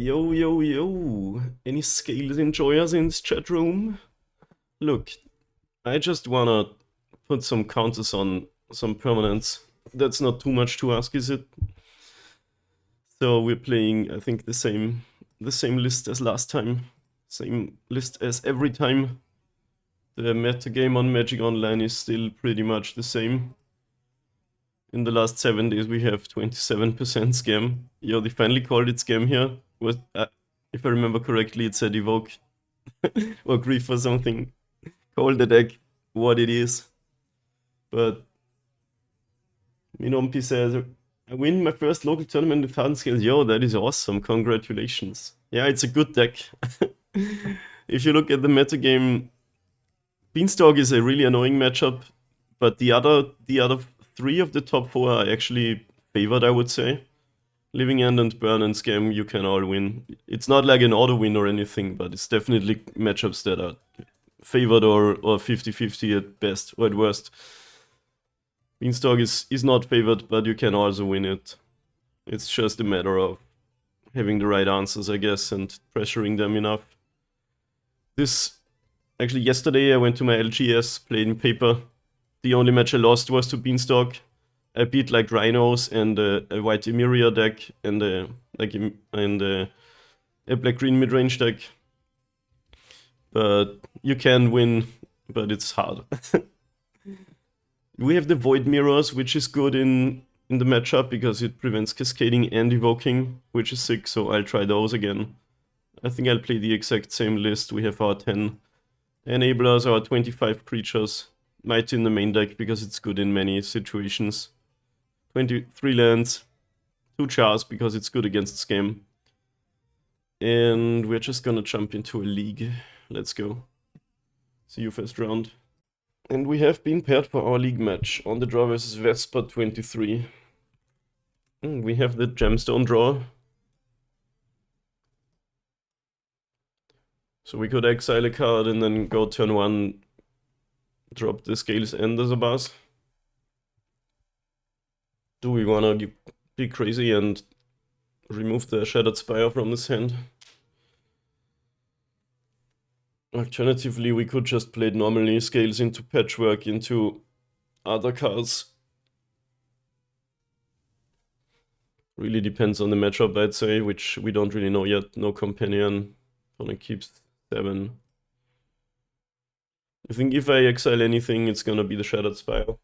Yo, yo, yo. Any scales enjoyers in this chat room? Look, I just wanna put some counters on some permanents. That's not too much to ask, is it? So we're playing, I think, the same list as last time. Same list as every time. The meta game on Magic Online is still pretty much the same. In the last 7 days we have 27% scam. Yo, they finally called it scam here. If I remember correctly, it said evoke or grief or something. Call the deck what it is. But Minompi says, I win my first local tournament with Hardened skills. Yo, that is awesome. Congratulations. Yeah, it's a good deck. If you look at the metagame, Beanstalk is a really annoying matchup, but the other 3 of the top 4 are actually favored, I would say. Living End and Burn and Scam, you can all win. It's not like an auto win or anything, but it's definitely matchups that are favored or 50-50 at best or at worst. Beanstalk is not favored, but you can also win it. It's just a matter of having the right answers, I guess, and pressuring them enough. Actually, yesterday I went to my LGS, played in paper. The only match I lost was to Beanstalk. I beat like Rhinos and a white Emeria deck and a black-green mid-range deck. But you can win, but it's hard. We have the Void Mirrors, which is good in the matchup because it prevents cascading and evoking, which is sick, so I'll try those again. I think I'll play the exact same list. We have our 10 enablers, our 25 creatures. Might in the main deck because it's good in many situations. 23 lands, 2 chars because it's good against Scam. And we're just gonna jump into a league. Let's go. See you first round. And we have been paired for our league match on the draw versus Vespa 23. We have the gemstone draw. So we could exile a card and then go turn 1, drop the Scales and the Zabaz. Do we wanna be crazy and remove the Shattered Spire from this hand? Alternatively, we could just play it normally, Scales into Patchwork, into other cards. Really depends on the matchup, I'd say, which we don't really know yet. No Companion, opponent keeps 7. I think if I exile anything, it's gonna be the Shattered Spire.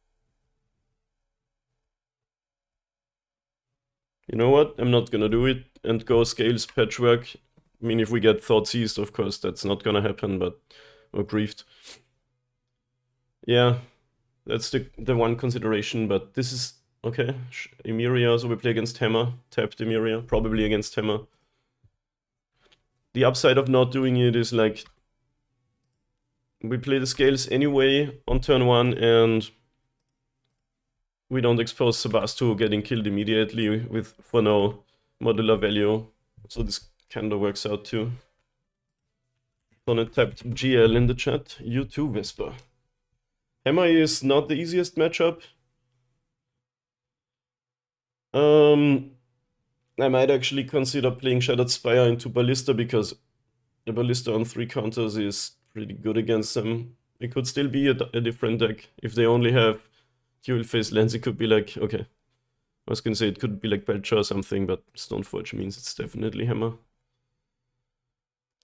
You know what? I'm not gonna do it and go Scales, Patchwork. I mean, if we get Thoughtseize, of course, that's not gonna happen, but... or Griefed. Yeah, that's the one consideration, but this is... okay, Emeria, so we play against Hammer. Tapped Emeria, probably against Hammer. The upside of not doing it is like... we play the Scales anyway on turn 1, and... we don't expose Sebasto getting killed immediately for no modular value. So this kinda works out too. Opponent tapped GL in the chat. You too, Vespa. Hammer is not the easiest matchup. I might actually consider playing Shattered Spire into Ballista because the Ballista on 3 counters is pretty good against them. It could still be a different deck. If they only have dual face lands, it could be like, okay. I was gonna say it could be like Belcher or something, but Stoneforge means it's definitely Hammer.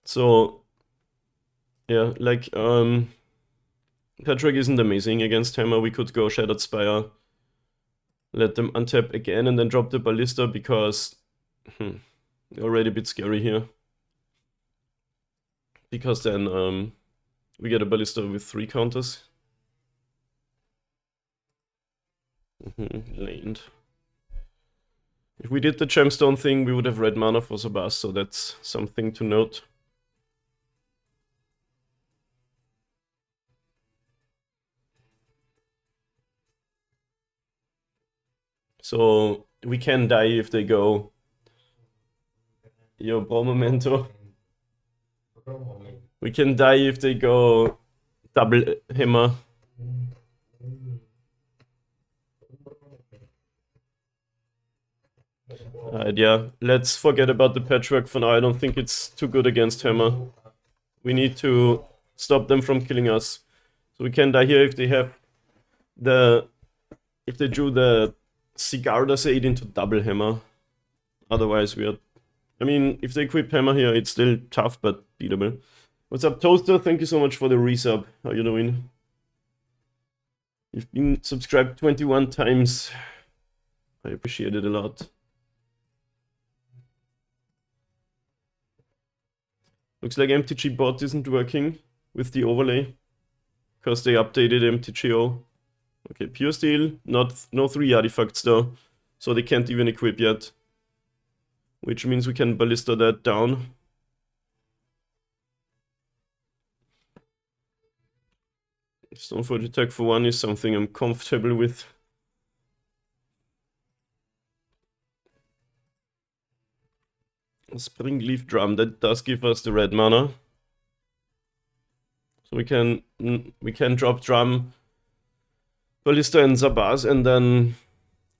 So, yeah, like, Patrick isn't amazing against Hammer. We could go Shattered Spire, let them untap again, and then drop the Ballista because... already a bit scary here. Because then, we get a Ballista with 3 counters. Laned. If we did the gemstone thing, we would have red mana for Zabaz, so that's something to note. So we can die if they go... Yo, bro, momento. We can die if they go double Hammer. Alright, yeah, let's forget about the patchwork for now. I don't think it's too good against Hammer. We need to stop them from killing us. So we can die here if they have the... if they drew the Sigarda's Aid into double Hammer. Otherwise we are... I mean, if they equip Hammer here, it's still tough, but beatable. What's up, Toaster? Thank you so much for the resub. How you doing? You've been subscribed 21 times. I appreciate it a lot. Looks like MTG bot isn't working with the overlay because they updated MTGO. Okay, pure steel, no 3 artifacts though, so they can't even equip yet. Which means we can ballista that down. Stoneforge attack for 1 is something I'm comfortable with. Springleaf Drum, that does give us the red mana. So we can drop Drum, Ballista and Zabaz, and then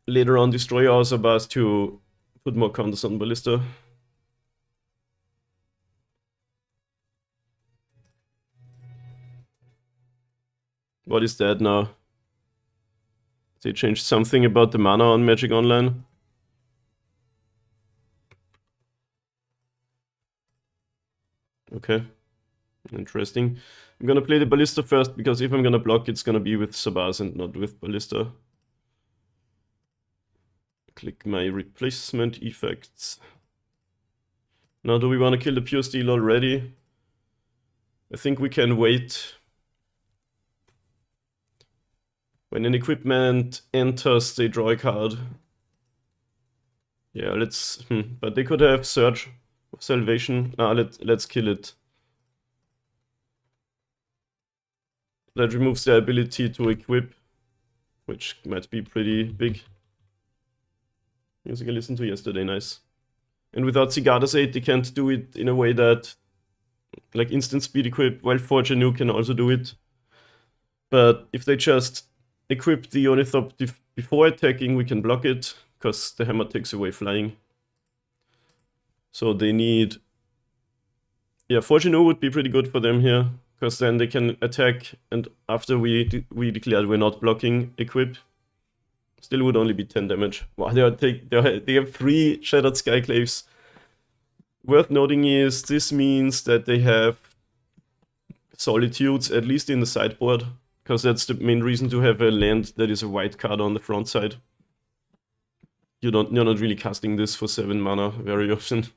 later on destroy our Zabaz to put more counters on Ballista. What is that now? They changed something about the mana on Magic Online. Okay, interesting. I'm gonna play the Ballista first, because if I'm gonna block, it's gonna be with Sabaz and not with Ballista. Click my replacement effects. Now, do we want to kill the pure steel already? I think we can wait. When an equipment enters, they draw a card. Yeah, let's... But they could have Surge of Salvation. Nah, let's kill it. That removes the ability to equip, which might be pretty big. Music I listened to yesterday, nice. And without Sigarda's Aid, they can't do it in a way that, like, instant speed equip, while Forge and Nuke can also do it. But if they just equip the Ornithopter before attacking, we can block it, because the hammer takes away flying. So they need... Yeah, Forge and Nuke would be pretty good for them here, because then they can attack, and after we declared we're not blocking equip, still would only be 10 damage. Wow, they have 3 Shattered Skyclaves. Worth noting is, this means that they have Solitudes, at least in the sideboard, because that's the main reason to have a land that is a white card on the front side. You're not really casting this for 7 mana very often.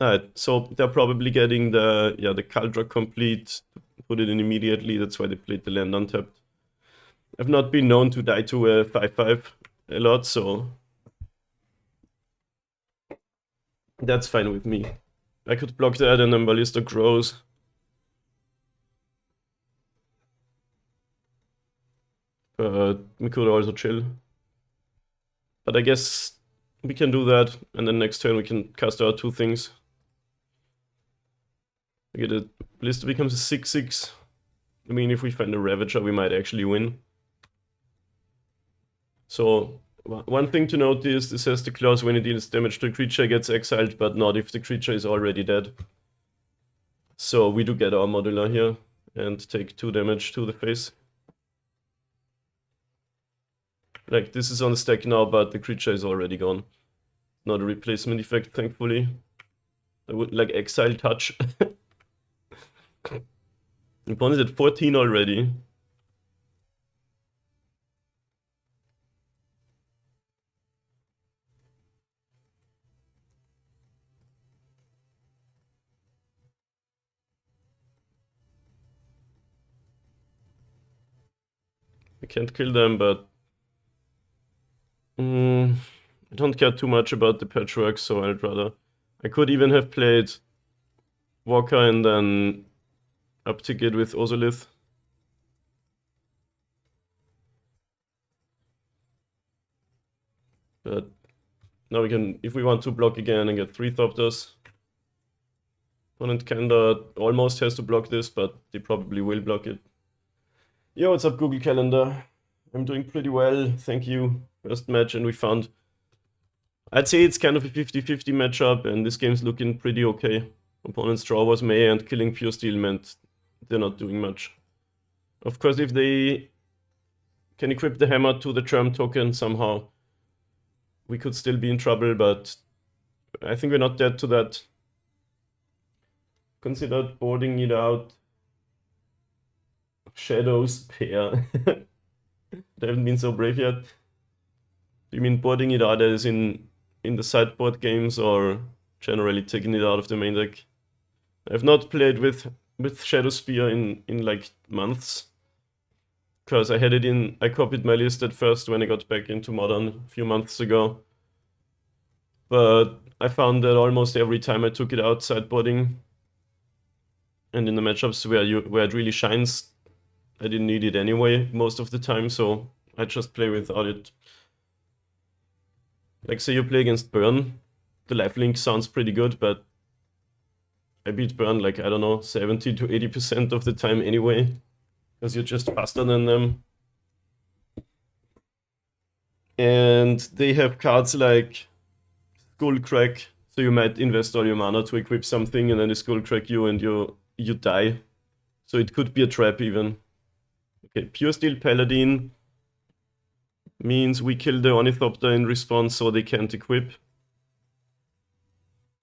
Alright, so they're probably getting the Cauldron complete, put it in immediately, that's why they played the land untapped. I've not been known to die to a 5/5 a lot, so that's fine with me. I could block that and then Ballista grows. But we could also chill. But I guess we can do that, and then next turn we can cast out 2 things. I get it. Ballista becomes a 6/6. I mean, if we find a Ravager, we might actually win. So, one thing to note is, this has the clause when it deals damage to a creature, gets exiled, but not if the creature is already dead. So we do get our modular here, and take 2 damage to the face. Like, this is on the stack now, but the creature is already gone. Not a replacement effect, thankfully. I would like exile touch. Opponent at 14 already. I can't kill them, but I don't care too much about the patchwork, so I'd rather... I could even have played Walker and then uptick it with Ozolith. But now we can, if we want to block again and get 3 Thopters. Opponent kinda almost has to block this, but they probably will block it. Yo, what's up, Google Calendar? I'm doing pretty well, thank you. First match, and we found I'd say it's kind of a 50-50 matchup, and this game's looking pretty okay. Opponent's draw was May, and killing Pure Steel meant they're not doing much. Of course, if they can equip the hammer to the Germ token somehow, we could still be in trouble, but I think we're not dead to that. Considered boarding it out. Shadows pair. They haven't been so brave yet. Do you mean boarding it out as in the sideboard games, or generally taking it out of the main deck? I've not played with Shadow Spear in like months. Because I copied my list at first when I got back into Modern a few months ago. But I found that almost every time I took it out sideboarding, and in the matchups where it really shines, I didn't need it anyway most of the time, so I just play without it. Like, say you play against Burn, the lifelink sounds pretty good, but I beat Burn like, I don't know, 70 to 80% of the time anyway, because you're just faster than them. And they have cards like Skullcrack, so you might invest all your mana to equip something, and then they Skullcrack you and you die. So it could be a trap even. Okay, Pure Steel Paladin means we kill the Ornithopter in response, so they can't equip.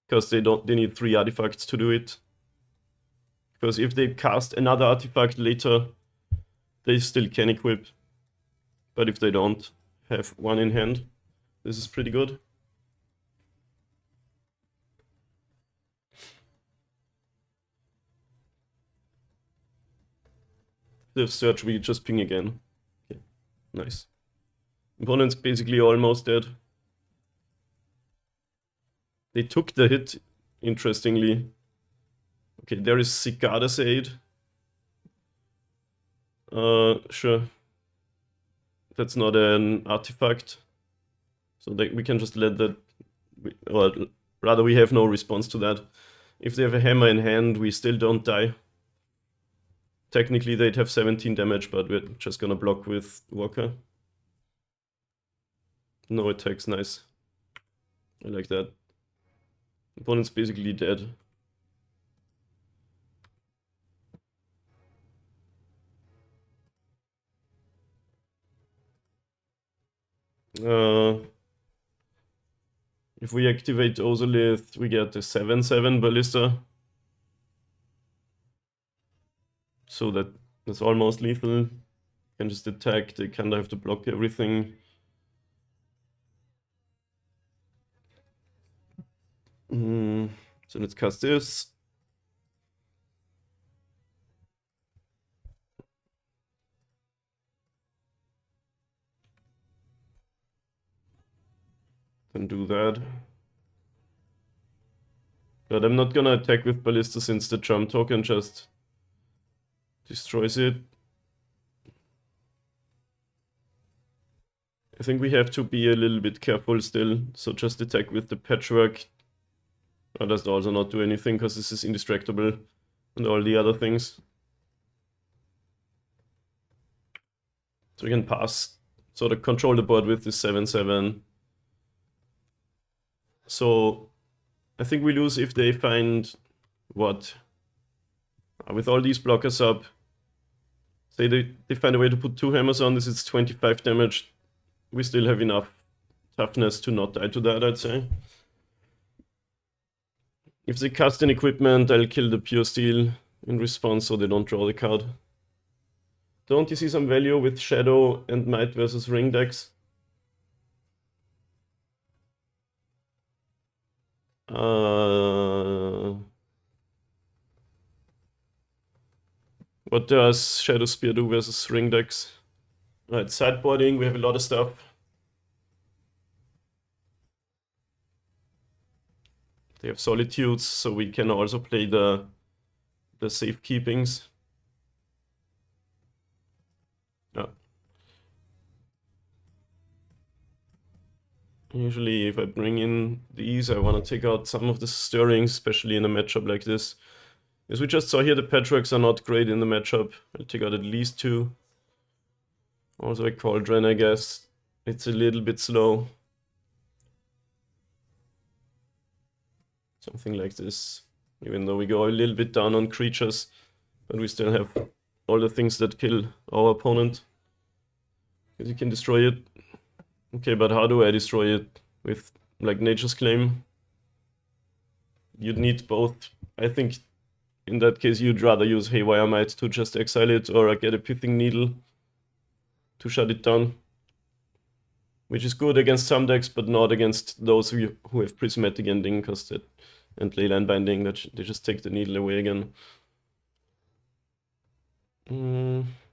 Because they need 3 artifacts to do it. Because if they cast another artifact later, they still can equip. But if they don't have 1 in hand, this is pretty good. They have Search, we just ping again. Okay, nice. Opponent's basically almost dead. They took the hit, interestingly. Okay, there is Cicada's Aid. Sure. That's not an artifact. So we can just let that... Or rather, we have no response to that. If they have a hammer in hand, we still don't die. Technically, they'd have 17 damage, but we're just gonna block with Walker. No attacks, nice. I like that. Opponent's basically dead. If we activate Ozolith, we get a 7/7 Ballista. So that's almost lethal. You can just attack, they kinda have to block everything. So let's cast this. Then do that. But I'm not gonna attack with Ballista since the Charm token just destroys it. I think we have to be a little bit careful still, so just attack with the Patchwork. That does also not do anything because this is indestructible and all the other things. So we can pass, sort of control the board with this 7/7. So I think we lose if they find what? With all these blockers up, say they find a way to put 2 hammers on this, it's 25 damage. We still have enough toughness to not die to that, I'd say. If they cast an equipment, I'll kill the Pure Steel in response so they don't draw the card. Don't you see some value with Shadow and Might versus Ring decks? What does Shadow Spear do versus Ring decks? Alright, sideboarding, we have a lot of stuff. They have Solitudes, so we can also play the safekeepings. Yeah. Usually if I bring in these, I want to take out some of the stirrings, especially in a matchup like this. As we just saw here, the Patchworks are not great in the matchup. I'll take out at least 2. Also a Cauldron, I guess. It's a little bit slow. Something like this. Even though we go a little bit down on creatures, but we still have all the things that kill our opponent. Because you can destroy it. Okay, but how do I destroy it? With, like, Nature's Claim? You'd need both. I think in that case you'd rather use Haywire Might to just exile it, or get a Pithing Needle to shut it down. Which is good against some decks, but not against those who have Prismatic Ending, because that, and Leyline Binding, that they just take the needle away again.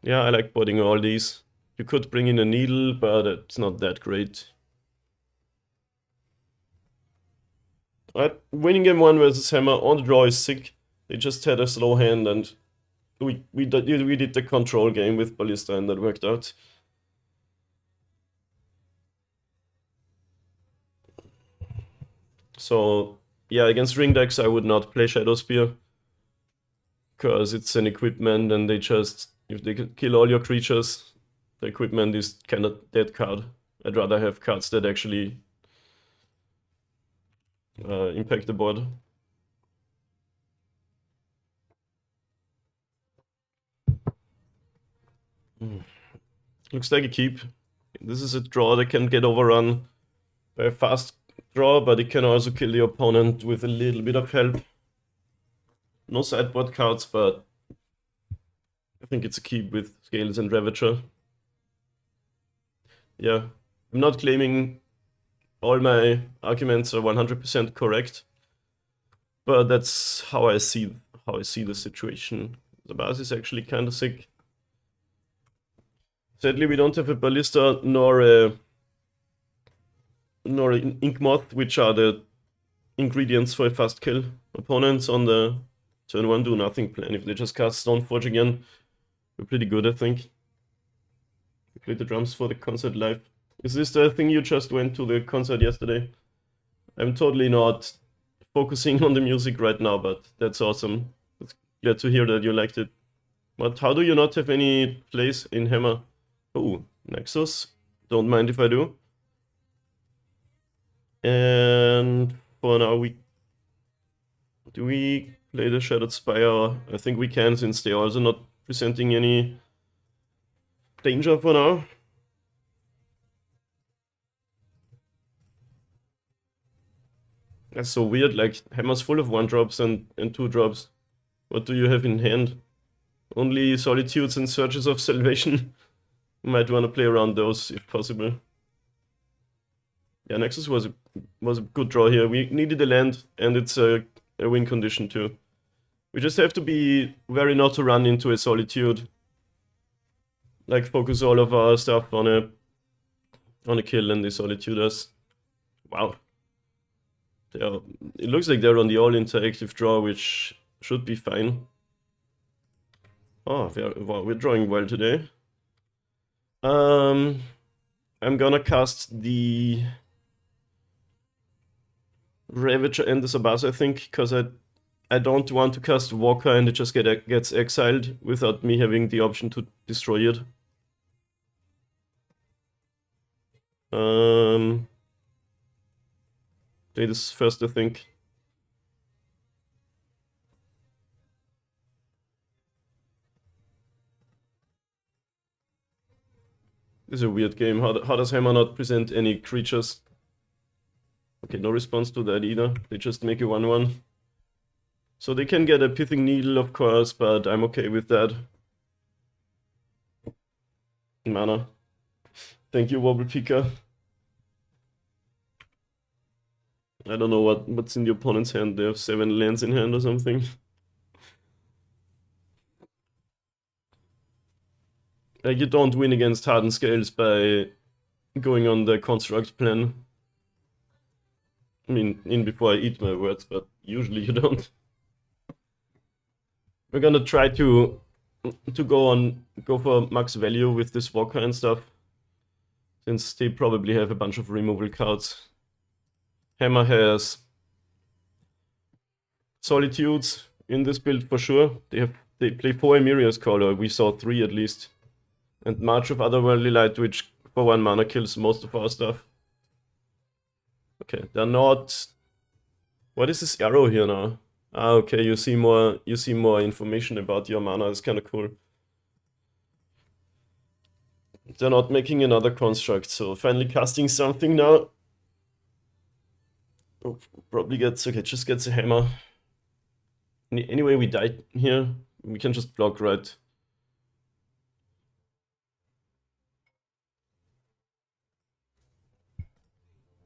Yeah, I like boarding all these. You could bring in a needle, but it's not that great. Winning game 1 versus Hammer on the draw is sick. They just had a slow hand, and we did the control game with Ballista, and that worked out. So yeah, against ring decks I would not play Shadow Spear, because it's an equipment, and they just, if they kill all your creatures, the equipment is kind of dead card. I'd rather have cards that actually impact the board. Looks like a keep. This is a draw that can get overrun by a fast draw, but it can also kill the opponent with a little bit of help. No sideboard cards, but I think it's a keep with Scales and Ravager. Yeah, I'm not claiming all my arguments are 100% correct, but that's how I see the situation. The base is actually kind of sick. Sadly, we don't have a Ballista nor an Ink Moth, which are the ingredients for a fast kill. Opponents on the turn 1 do nothing plan. If they just cast Stoneforge again, we're pretty good, I think. We played the drums for the concert live. Is this the thing you just went to the concert yesterday? I'm totally not focusing on the music right now, but that's awesome. It's glad to hear that you liked it. But how do you not have any place in Hammer? Oh, Nexus. Don't mind if I do. And for now, do we play the Shattered Spire? I think we can, since they're also not presenting any danger for now. That's so weird, like, Hammer's full of 1-drops and 2-drops. What do you have in hand? Only Solitudes and Searches of Salvation. You might want to play around those if possible. Yeah, Nexus was a good draw here. We needed a land, and it's a win condition too. We just have to be wary not to run into a Solitude. Like, focus all of our stuff on a kill, and they Solitude us. Wow. It looks like they're on the all-interactive draw, which should be fine. Oh, wow, we're drawing well today. I'm gonna cast the Ravager and the Sabasa, I think, because I don't want to cast Walker and it just gets exiled without me having the option to destroy it. Play this first, I think. This is a weird game. How does Hammer not present any creatures? Okay, no response to that either. They just make a 1/1. So they can get a Pithing Needle, of course, but I'm okay with that. Mana. Thank you, Wobble Picker. I don't know what's in the opponent's hand. They have 7 lands in hand or something. Like, you don't win against Hardened Scales by going on the construct plan. I mean, in before I eat my words, but usually you don't. We're gonna try to go for max value with this Walker and stuff, since they probably have a bunch of removal cards. Hammer has Solitudes in this build for sure. They play 4 Emeria's Caller. We saw 3 at least. And March of Otherworldly Light, which for 1 mana kills most of our stuff. Okay, they're not What is this arrow here now? Ah, okay, you see more information about your mana. It's kind of cool. They're not making another construct, so finally casting something now. Oh, probably gets, okay, just gets a hammer. Anyway, we died here. We can just block, right?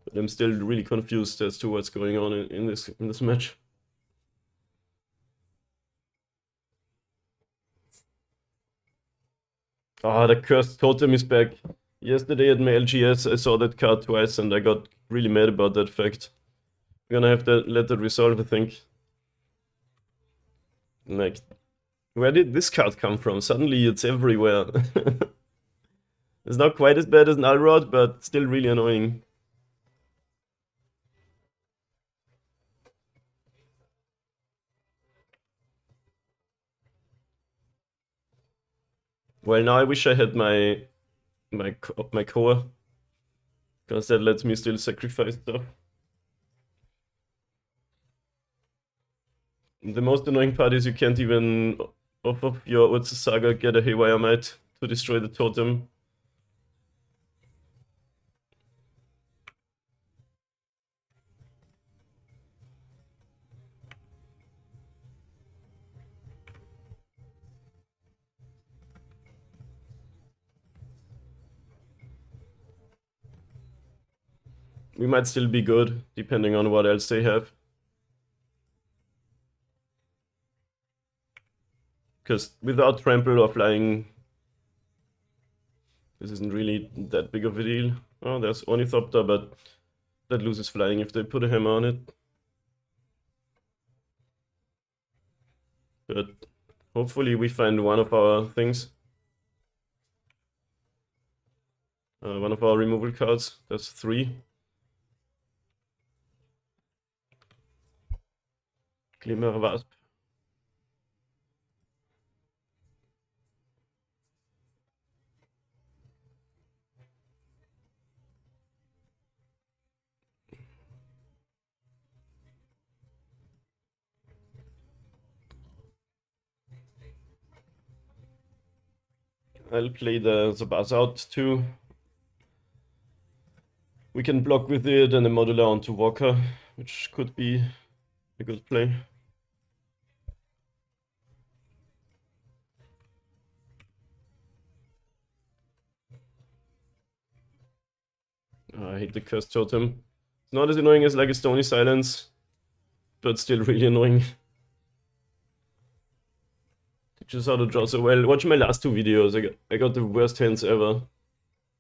But I'm still really confused as to what's going on in this match. Ah, the cursed totem is back. Yesterday at my LGS, I saw that card twice and I got really mad about that fact. I'm gonna have to let that resolve, I think. Like, where did this card come from? Suddenly it's everywhere. It's not quite as bad as an Alrod, but still really annoying. Well, now I wish I had my core, because that lets me still sacrifice stuff. The most annoying part is you can't even, off of your Urza Saga, get a Haywire Might to destroy the totem. We might still be good, depending on what else they have. Because without trample or flying, this isn't really that big of a deal. Oh, there's Thopter, but that loses flying if they put a hammer on it. But hopefully we find one of our things. One of our removal cards. That's 3. Glimmer Wasp. I'll play the Buzz out too. We can block with it and a modular onto Walker, which could be a good play. I hate the Cursed Totem. It's not as annoying as like a Stony Silence, but still really annoying. Just how to draw so well. Watch my last 2 videos. I got the worst hands ever.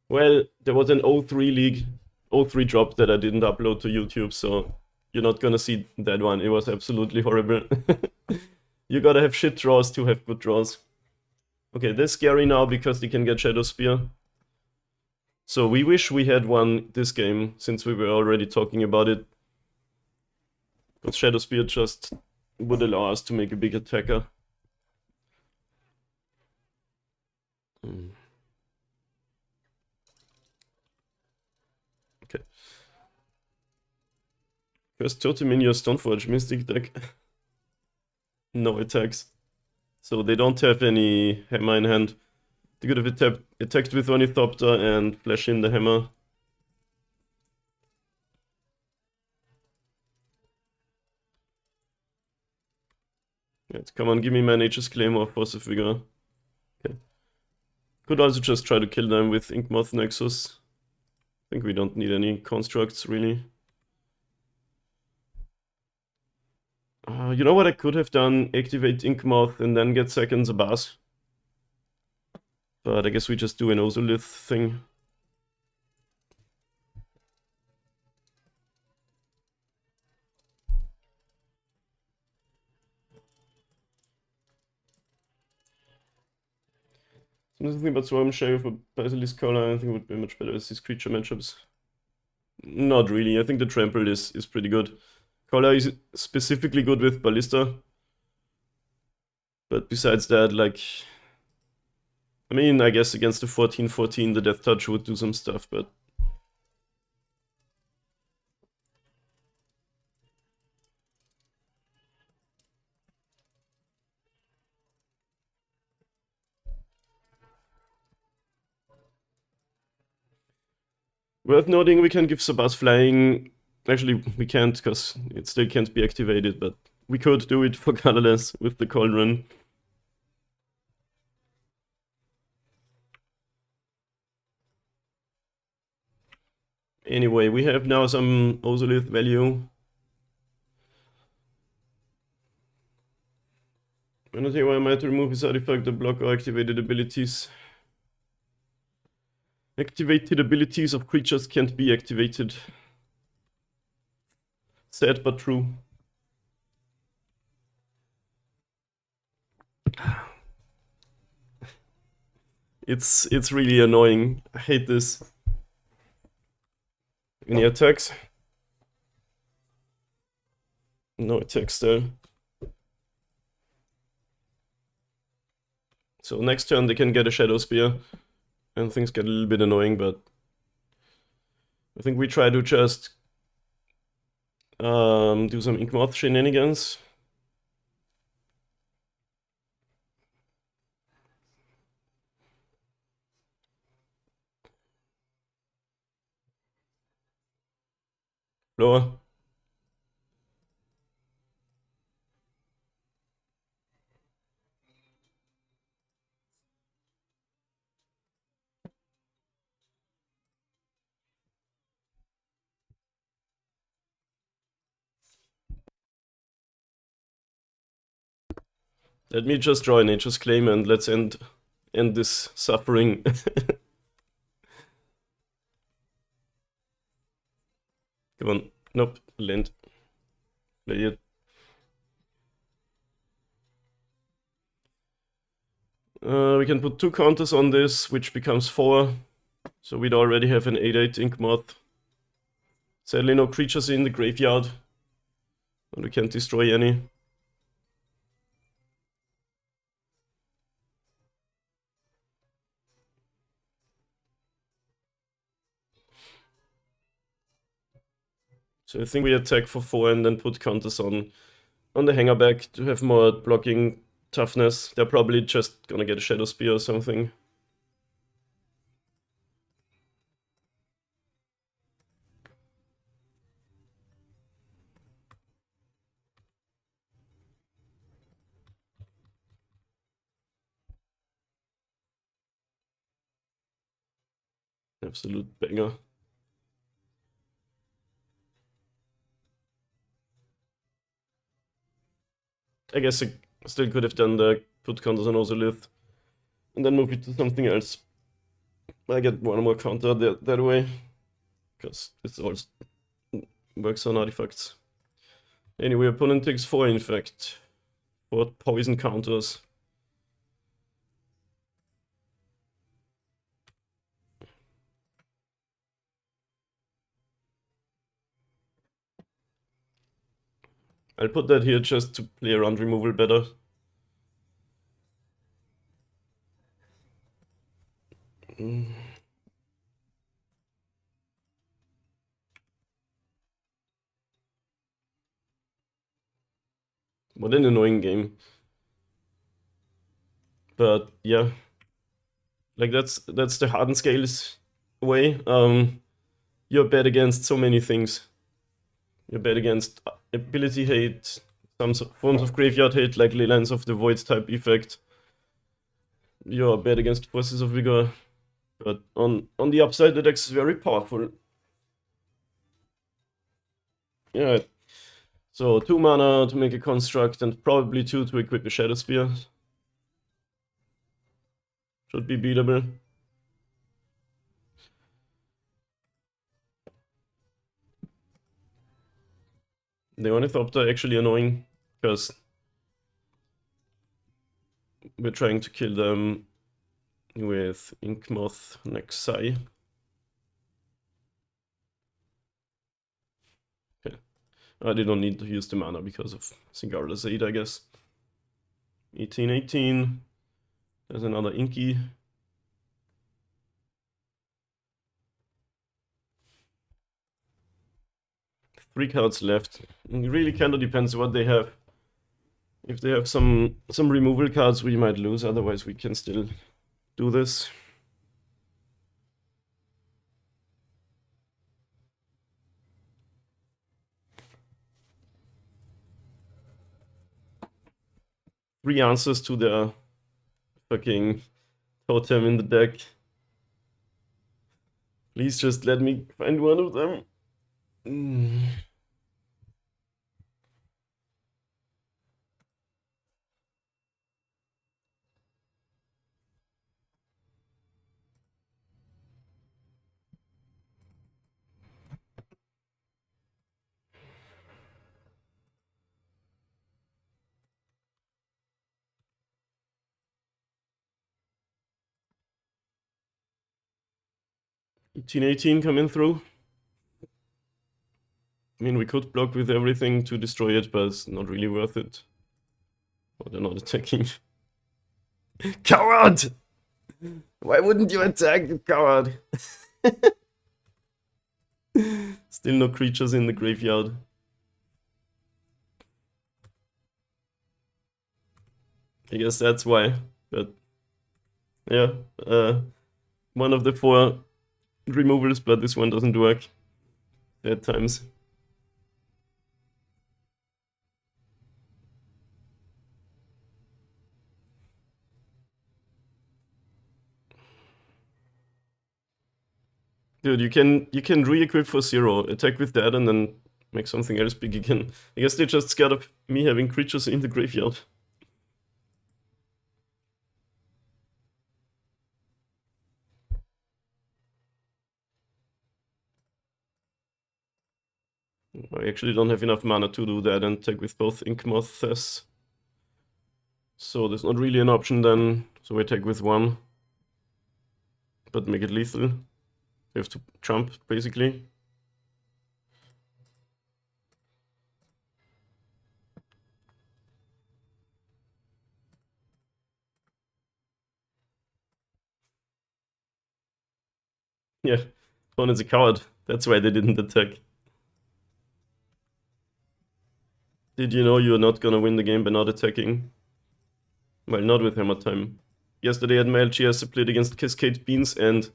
Well, there was an 03 league, 03 drop that I didn't upload to YouTube, so you're not gonna see that one. It was absolutely horrible. You gotta have shit draws to have good draws. Okay, they're scary now because they can get Shadow Spear. So we wish we had won this game, since we were already talking about it. But Shadow Spear just would allow us to make a big attacker. Okay. First totem in your Stoneforge Mystic deck. No attacks. So they don't have any hammer in hand. They could have attacked with Ornithopter and flash in the hammer. Let's come on, give me my Nature's Claim or Force of Vigor. Okay. Could also just try to kill them with Inkmoth Nexus. I think we don't need any constructs, really. You know what I could have done? Activate Inkmoth and then get seconds Abbas. But I guess we just do an Ozolith thing. Something about Swarm Sheriff or Basilisk Collar, I think it would be much better as these creature matchups. Not really, I think the Trample is pretty good. Collar is specifically good with Ballista. But besides that, like... I mean, I guess against the 14-14 the Death Touch would do some stuff, but... Worth noting, we can give Sabas flying. Actually, we can't, because it still can't be activated, but we could do it for colorless with the Cauldron. Anyway, we have now some Ozolith value. And I think I might remove his artifact to block or activated abilities. Activated abilities of creatures can't be activated. Sad but true. It's really annoying. I hate this. Any attacks? No attacks there. So next turn they can get a Shadow Spear. And things get a little bit annoying, but I think we try to just do some Inkmoth shenanigans. Lower. Let me just draw a Nature's Claim and let's end this suffering. Come on. Nope. Land. Play it. We can put 2 counters on this, which becomes 4. So we'd already have an 8/8 Inkmoth. Sadly, no creatures in the graveyard. And we can't destroy any. So I think we attack for 4 and then put counters on the hangerback to have more blocking toughness. They're probably just gonna get a Shadow Spear or something. Absolute banger. I guess I still could have done the put counters on Ozolith and then move it to something else. I get one more counter that way, because it also works on artifacts. Anyway, opponent takes 4 in fact. 4 poison counters. I'll put that here just to play around removal better. What an annoying game. But yeah. Like that's the Hardened scales way. You're bad against so many things. You're bad against ability hate, some forms of graveyard hate like Leylands of the Void type effect. You're bad against Forces of Vigor. But on the upside, the deck is very powerful. Yeah. So 2 mana to make a construct and probably 2 to equip a Shadow Spear. Should be beatable. The only Thopter actually annoying, because we're trying to kill them with Inkmoth Nexai. Okay. I didn't need to use the mana because of Singarda's 8, I guess. 18/18. There's another Inky. Three cards left. It really kind of depends what they have. If they have some removal cards, we might lose. Otherwise, we can still do this. 3 answers to their fucking totem in the deck. Please just let me find one of them. (1818) coming through. I mean, we could block with everything to destroy it, but it's not really worth it. Oh, they're not attacking. Coward! Why wouldn't you attack, you coward? Still no creatures in the graveyard. I guess that's why, but yeah, one of the 4 removals, but this one doesn't work at times. Dude, you can re-equip for 0, attack with that, and then make something else big again. I guess they're just scared of me having creatures in the graveyard. I actually don't have enough mana to do that and attack with both Inkmoths. So there's not really an option then. So I attack with 1. But make it lethal. You have to trump, basically. Yeah, Tron is a coward. That's why they didn't attack. Did you know you're not gonna win the game by not attacking? Well, not with Hammer Time. Yesterday at my LGS I played against Cascade Beans, and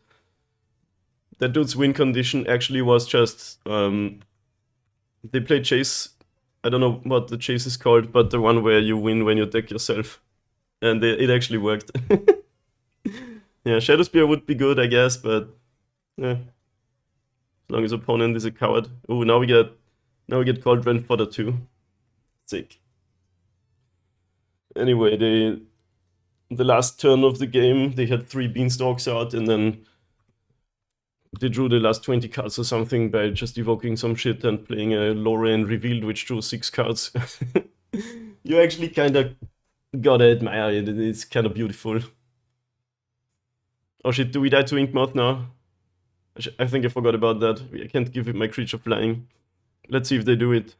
that dude's win condition actually was just... they played Chase. I don't know what the Chase is called, but the one where you win when you deck yourself. And it actually worked. Yeah, Shadowspear would be good, I guess, but... yeah. As long as opponent is a coward. Oh, now we get Cauldron fodder too. Sick. Anyway, the last turn of the game, they had 3 Beanstalks out, and then they drew the last 20 cards or something by just evoking some shit and playing a Lorraine Revealed, which drew 6 cards. You actually kinda gotta admire it, it's kinda beautiful. Oh shit, do we die to Inkmoth now? I think I forgot about that. I can't give it my creature flying. Let's see if they do it.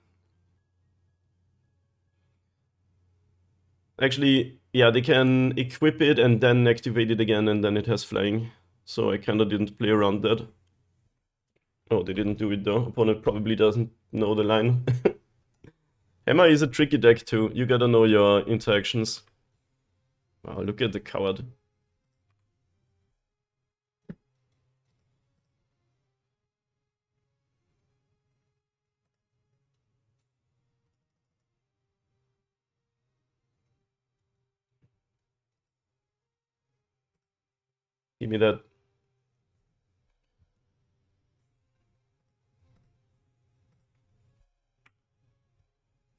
Actually, yeah, they can equip it and then activate it again, and then it has flying. So I kinda didn't play around that. Oh, they didn't do it though. Opponent probably doesn't know the line. Hammer is a tricky deck too. You gotta know your interactions. Wow, look at the coward. Give me that.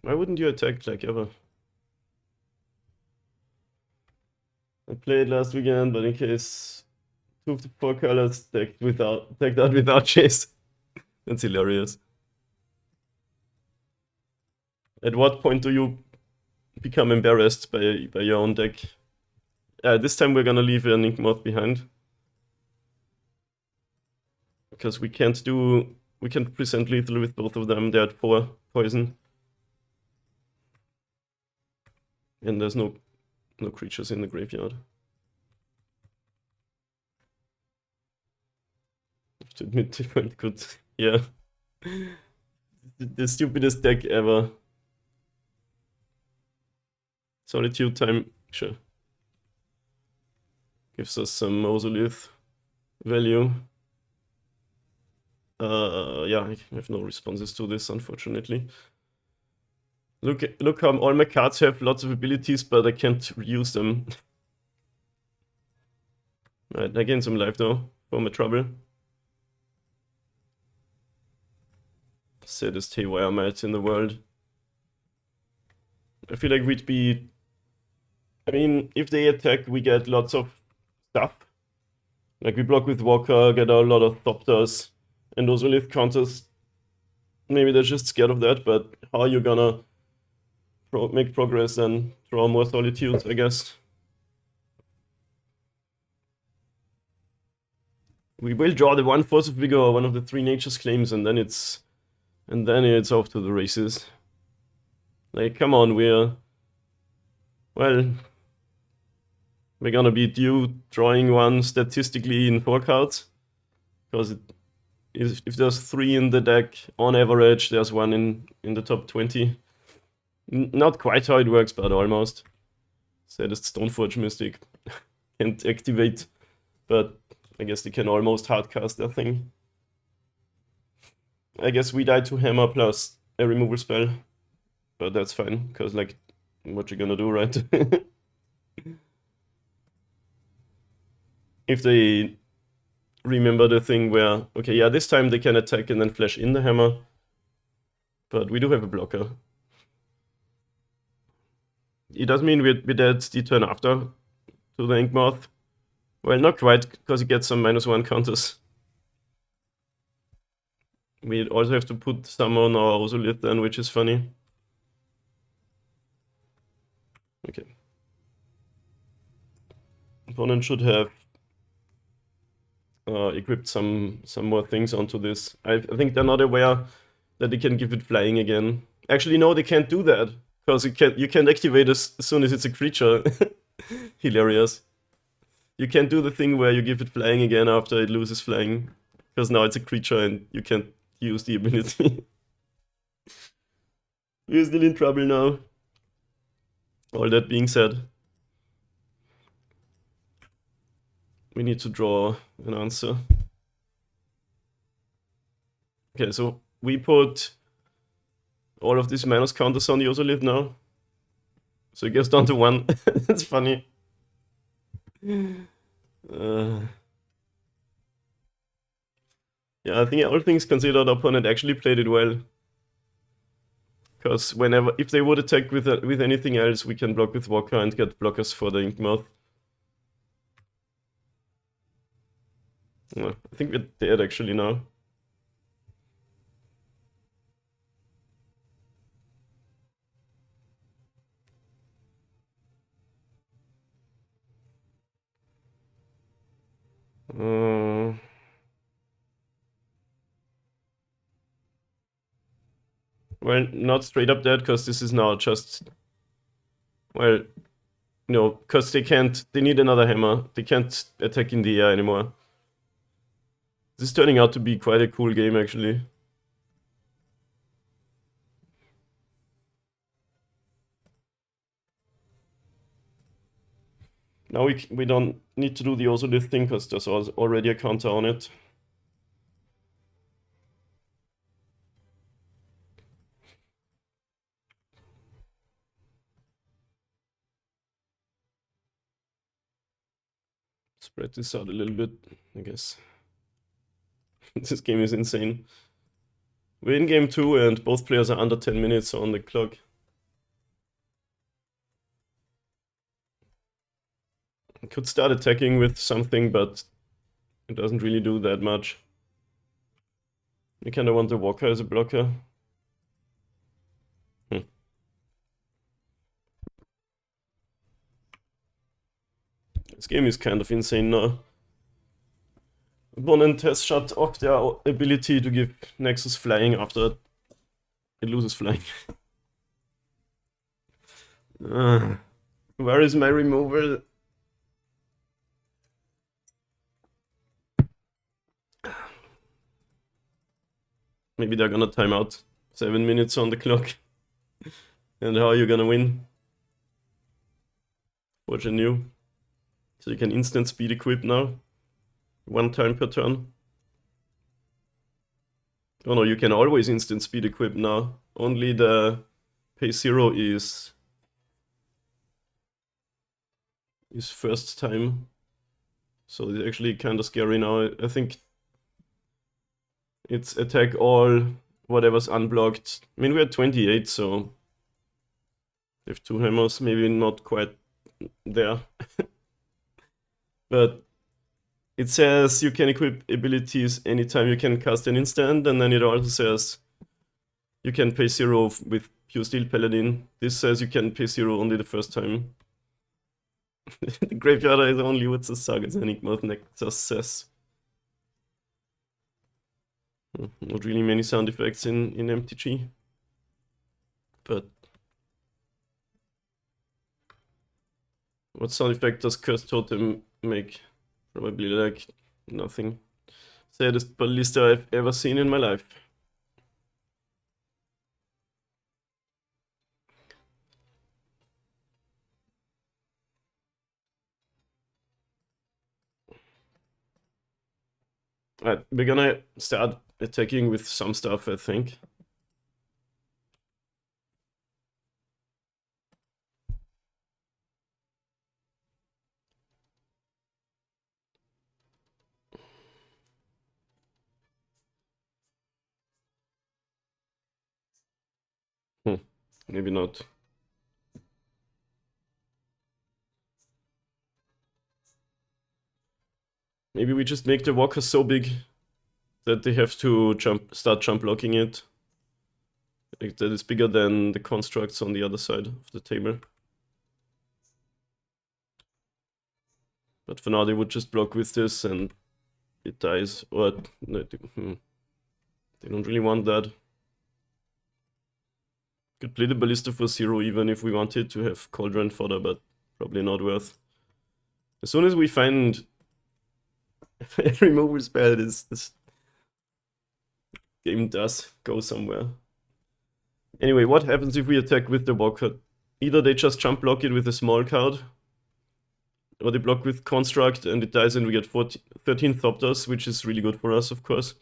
Why wouldn't you attack like ever? I played last weekend, but in case 2 of the 4 colors decked out without chase. That's hilarious. At what point do you become embarrassed by your own deck? This time we're gonna leave an Inkmoth behind. Because we can't present lethal with both of them. They're at 4 poison. And there's no creatures in the graveyard. I have to admit, they weren't good. Yeah. The stupidest deck ever. Solitude time, sure. Gives us some Mausolith value. Yeah, I have no responses to this, unfortunately. Look how all my cards have lots of abilities, but I can't use them. Right, I gain some life though, for my trouble. Saddest haywire match in the world. I feel like we'd be... I mean, if they attack, we get lots of stuff. Like, we block with Walker, get a lot of Thopters, and those will lift counters. Maybe they're just scared of that, but how are you gonna make progress and draw more Solitudes, I guess? We will draw the one Force of Vigor or one of the three Nature's Claims, and then it's off to the races. Like, come on, we're gonna be due drawing one statistically in 4 cards. Because if there's 3 in the deck, on average, there's 1 in the top 20. Not quite how it works, but almost. Saddest Stoneforge Mystic. Can't activate, but I guess they can almost hardcast their thing. I guess we die to Hammer plus a removal spell. But that's fine, because, like, what you gonna do, right? If they remember the thing where, okay, yeah, this time they can attack and then flash in the hammer. But we do have a blocker. It does mean we're dead the turn after to the Inkmoth. Well, not quite, because he gets some -1 counters. We also have to put some on our Ozolith then, which is funny. Okay. Opponent should have equipped some more things onto this. I think they're not aware that they can give it flying again. Actually, no, they can't do that, because you can't activate as soon as it's a creature. Hilarious. You can't do the thing where you give it flying again after it loses flying, because now it's a creature and you can't use the ability. We're still in trouble now. All that being said, we need to draw an answer. Okay, so we put all of these minus counters on the Ozolith now. So it gets down to 1. That's funny. Yeah, I think all things considered, our opponent actually played it well. Because if they would attack with anything else, we can block with Walker and get blockers for the Inkmoth. I think we're dead actually now. Well, not straight up dead, because this is now just... Well, no, because they need another hammer. They can't attack in the air anymore. This is turning out to be quite a cool game, actually. Now we don't need to do the Ozolith thing, because there's already a counter on it. Spread this out a little bit, I guess. This game is insane. We're in game 2 and both players are under 10 minutes on the clock. I could start attacking with something, but it doesn't really do that much. We kinda want the Walker as a blocker. This game is kind of insane now. Opponent has shut off their ability to give Nexus flying after it loses flying. Where is my removal? Maybe they're gonna time out. 7 minutes on the clock. And how are you gonna win? Forge a new. So you can instant speed equip now. 1 time per turn. Oh no, you can always instant speed equip now. Only the pay 0 is first time. So it's actually kind of scary now. I think it's attack all, whatever's unblocked. I mean, we're at 28, so if 2 hammers, maybe not quite there. But it says you can equip abilities anytime you can cast an instant, and then it also says you can pay 0 with Pure Steel Paladin. This says you can pay 0 only the first time. The Graveyard is only with the Sagas Enigma of Nexus says. Not really many sound effects in MTG. But what sound effect does Cursed Totem make? Probably like nothing. Saddest ballista I've ever seen in my life. Alright, we're gonna start attacking with some stuff, I think. Maybe not. Maybe we just make the walker so big that they have to start jump blocking it. Like that is bigger than the constructs on the other side of the table. But for now they would just block with this and it dies. Or no, they don't really want that. Could play the ballista for 0 even if we wanted to have Cauldron fodder, but probably not worth. As soon as we find a removal spell, this game does go somewhere. Anyway, what happens if we attack with the walker? Either they just jump block it with a small card, or they block with construct and it dies and we get 13 Thopters, which is really good for us, of course.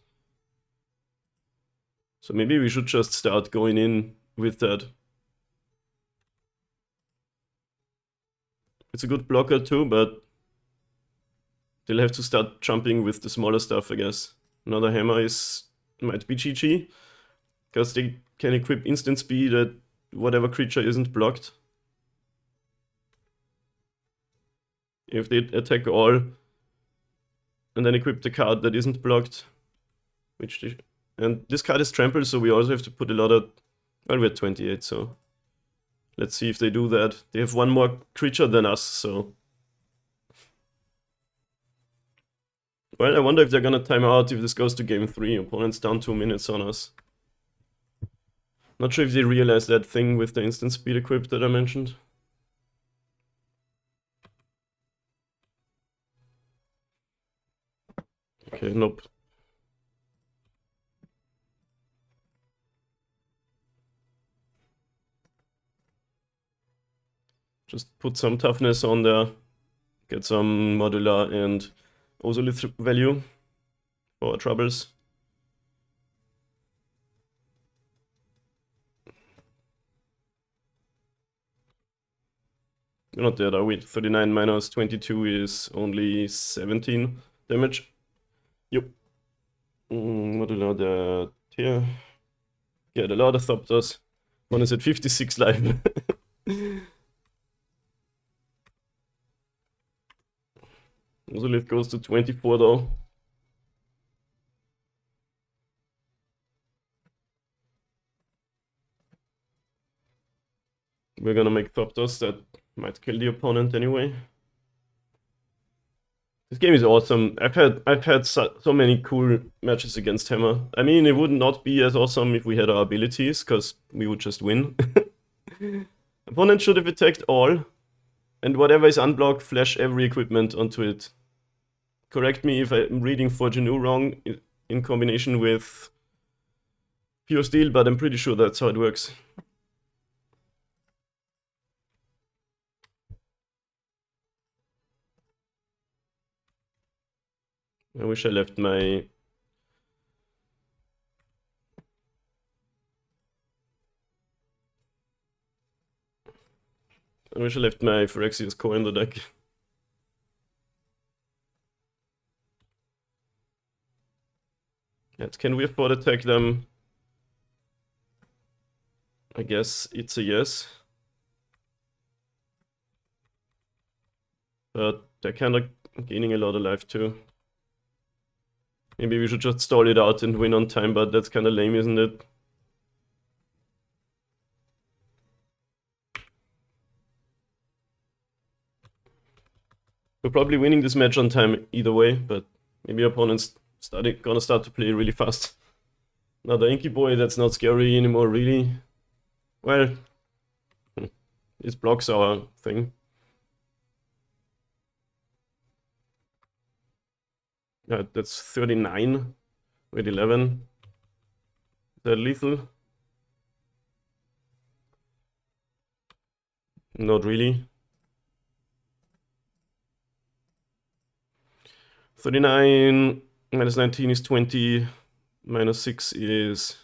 So maybe we should just start going in with that. It's a good blocker too, but they'll have to start jumping with the smaller stuff, I guess. Another hammer might be GG, because they can equip instant speed at whatever creature isn't blocked. If they attack all, and then equip the card that isn't blocked, and this card is trampled, so we also have to put a lot of... Well, we're at 28, so... Let's see if they do that. They have one more creature than us, so... Well, I wonder if they're gonna time out if this goes to game 3. Opponent's down 2 minutes on us. Not sure if they realize that thing with the instant speed equip that I mentioned. Okay, nope. Just put some toughness on there. Get some modular and Ozolith value for our troubles. We're not dead, are we? 39 minus 22 is only 17 damage. Yep. Modular that here. Get a lot of Thopters. One is at 56 life. Ozolith goes to 24 though. We're gonna make Thopters that might kill the opponent anyway. This game is awesome. I've had so many cool matches against Hammer. I mean, it would not be as awesome if we had our abilities, because we would just win. Opponent should have attacked all, and whatever is unblocked, flash every equipment onto it. Correct me if I'm reading Forgenew wrong in combination with Pure Steel, but I'm pretty sure that's how it works. I wish I left my... I wish I left my Phyrexia's core in the deck. Yet, can we afford to attack them? I guess it's a yes. But they're kind of gaining a lot of life too. Maybe we should just stall it out and win on time, but that's kind of lame, isn't it? We're probably winning this match on time either way, but maybe opponents gonna start to play really fast. Another Inky Boy, that's not scary anymore, really. Well, this blocks our thing. Yeah, that's 39 with 11. Is that lethal? Not really. 39 minus 19 is 20. Minus 6 is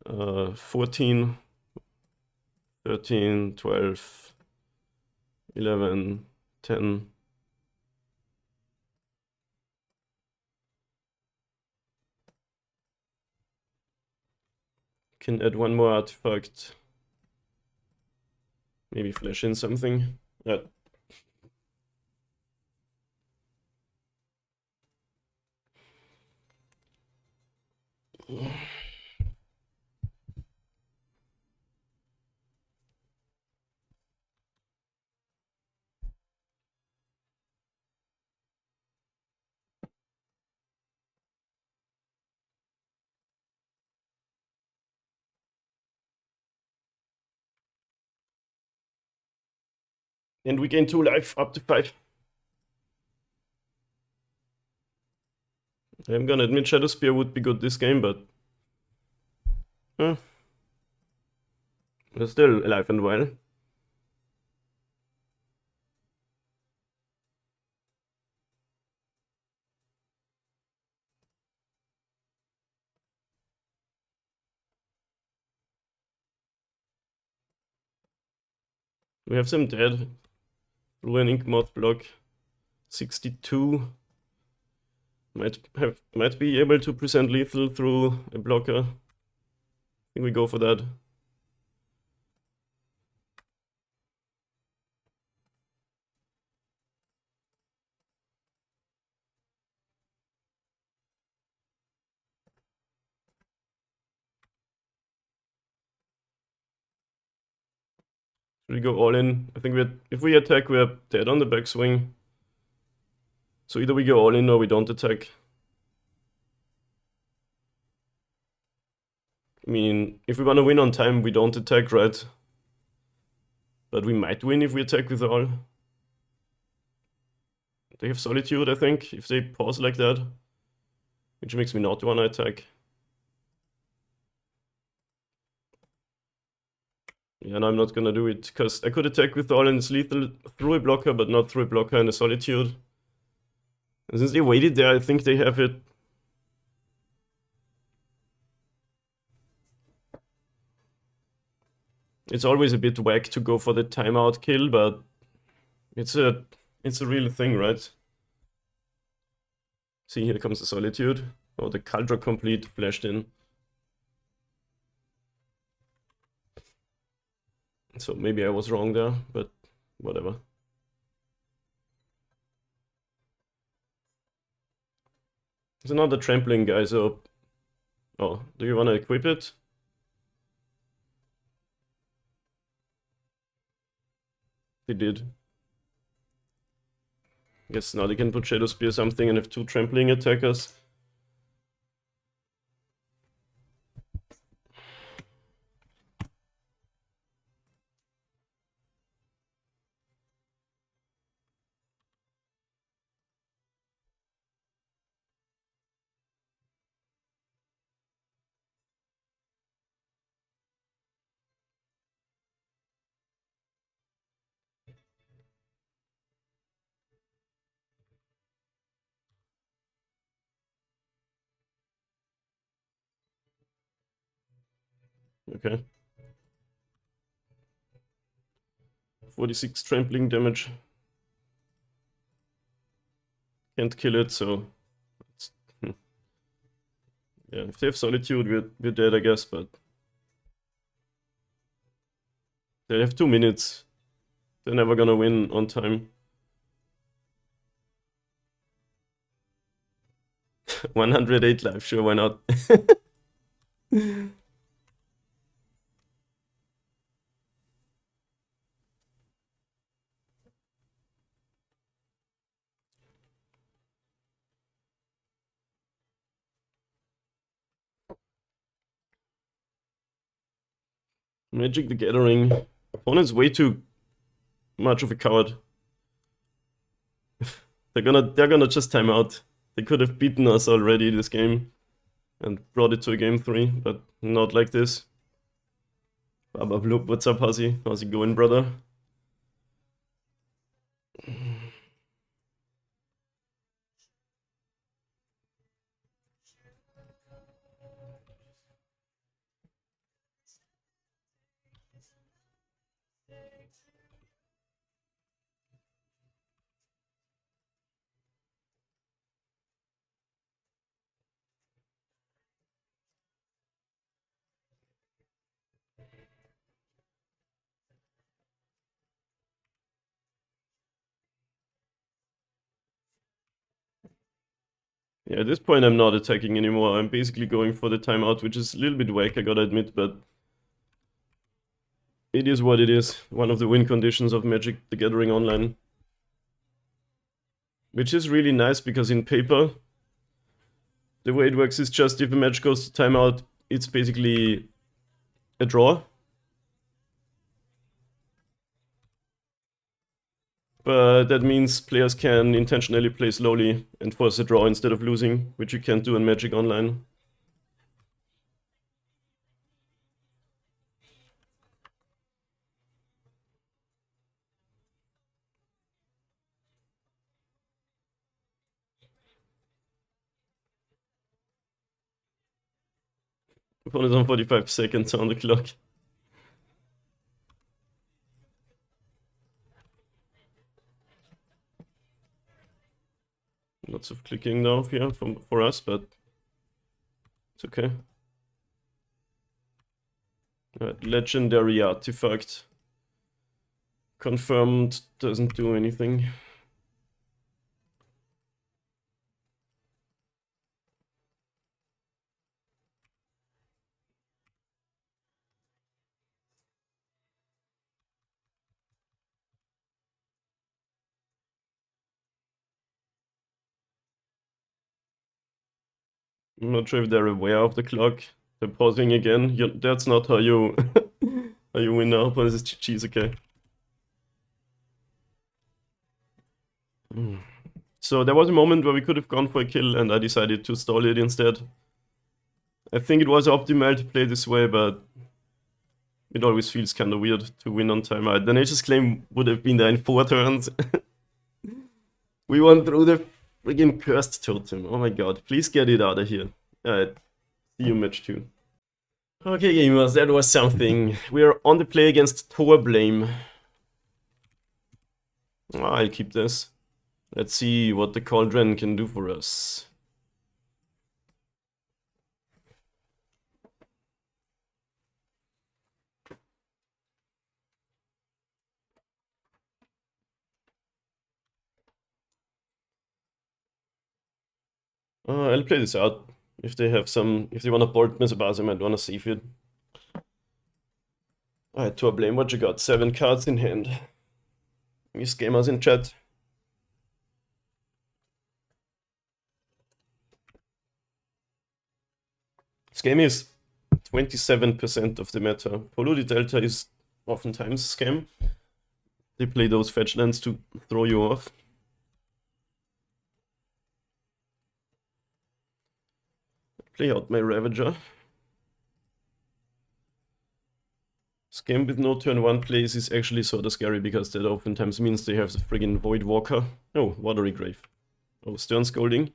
14, 13, 12, 11, 10. Can add one more artifact. Maybe flash in something. Yeah. And we gain 2 life, up to 5. I'm gonna admit Shadow Spear would be good this game, but... we're still alive and well. We have some dead. Blue and Ink Moth block. 62. Might be able to present lethal through a blocker. I think we go for that. Should we go all in? I think if we attack, we're dead on the backswing. So either we go all in or we don't attack. I mean, if we want to win on time, we don't attack, right? But we might win if we attack with all. They have Solitude, I think, if they pause like that. Which makes me not want to attack. Yeah, no, I'm not gonna do it, because I could attack with all and it's lethal through a blocker, but not through a blocker and a Solitude. And since they waited there, I think they have it. It's always a bit whack to go for the timeout kill, but it's a real thing, right? See, here comes the Solitude. Oh, the Cauldron complete flashed in. So maybe I was wrong there, but whatever. There's another trampling guy, so... Oh, do you want to equip it? They did. Guess now they can put Shadow Spear something and have 2 trampling attackers. Okay. 46 trampling damage. Can't kill it, so... Yeah, if they have Solitude, we're dead, I guess, but... They have 2 minutes. They're never gonna win on time. 108 life, sure, why not? Magic the Gathering. Opponent's way too much of a coward. they're gonna just time out. They could have beaten us already this game and brought it to a game 3, but not like this. Baba Bloop, what's up, Hussy? How's it going, brother? Yeah, at this point I'm not attacking anymore. I'm basically going for the timeout, which is a little bit whack, I gotta admit, but it is what it is. One of the win conditions of Magic the Gathering Online. Which is really nice, because in paper, the way it works is just if a match goes to timeout, it's basically a draw. But that means players can intentionally play slowly and force a draw instead of losing, which you can't do in Magic Online. Opponent's on 45 seconds on the clock. Lots of clicking now here for us, but it's okay. Legendary artifact. Confirmed, doesn't do anything. I'm not sure if they're aware of the clock. They're pausing again. That's not how you how you win now. But this is GG's, okay. So there was a moment where we could have gone for a kill, and I decided to stall it instead. I think it was optimal to play this way, but it always feels kind of weird to win on timer. The Nature's Claim would have been there in 4 turns. We won through the friggin' cursed totem. Oh my god, please get it out of here. Alright, see you match 2. Okay, gamers, that was something. We are on the play against Thopter-Blame. I'll keep this. Let's see what the Cauldron can do for us. I'll play this out. If they have some, if they wanna board Mesabaz, I might wanna save it. Alright, Thopter-Blame, what you got? 7 cards in hand. Miss gamers in chat. This game is 27% of the meta. Polluted Delta is oftentimes a scam. They play those fetch lands to throw you off. Play out my Ravager. This game with no turn 1 plays is actually sort of scary, because that oftentimes means they have the friggin' Void Walker. Oh, Watery Grave. Oh, Stern Scolding.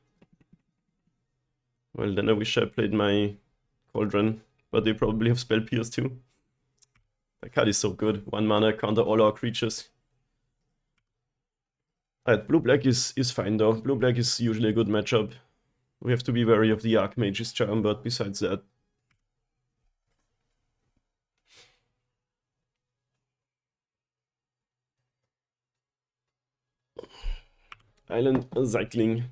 Well, then I wish I played my Cauldron, but they probably have Spell Pierce too. That card is so good. 1 mana, counter all our creatures. Alright, blue-black is fine though. Blue-black is usually a good matchup. We have to be wary of the Archmage's Charm, but besides that... Island cycling.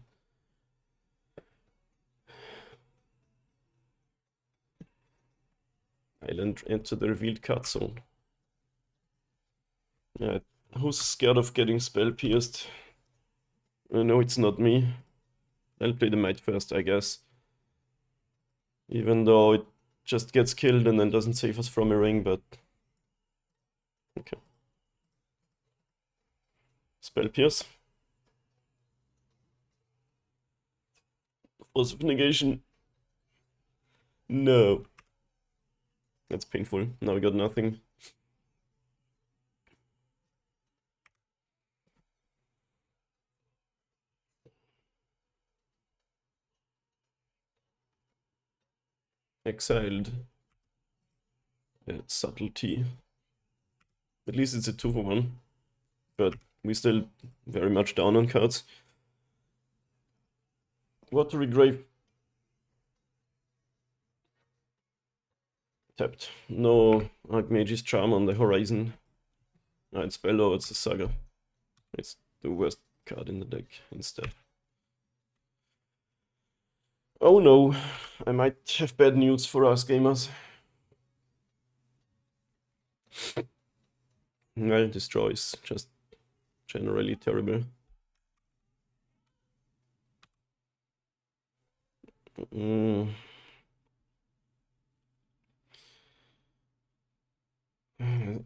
Island enter the revealed card zone. Yeah, who's scared of getting spell pierced? No, it's not me. I'll play the Might first, I guess. Even though it just gets killed and then doesn't save us from a ring, but... Okay. Spell pierce. Force of negation. No. That's painful. Now we got nothing. Exiled. Subtlety. At least it's a 2-for-1. But we still very much down on cards. Watery Grave. Tapped. No Archmage's Charm on the horizon. Ah, it's Bellow, it's a Saga. It's the worst card in the deck instead. Oh no, I might have bad news for us gamers. Well, Destroy is just generally terrible.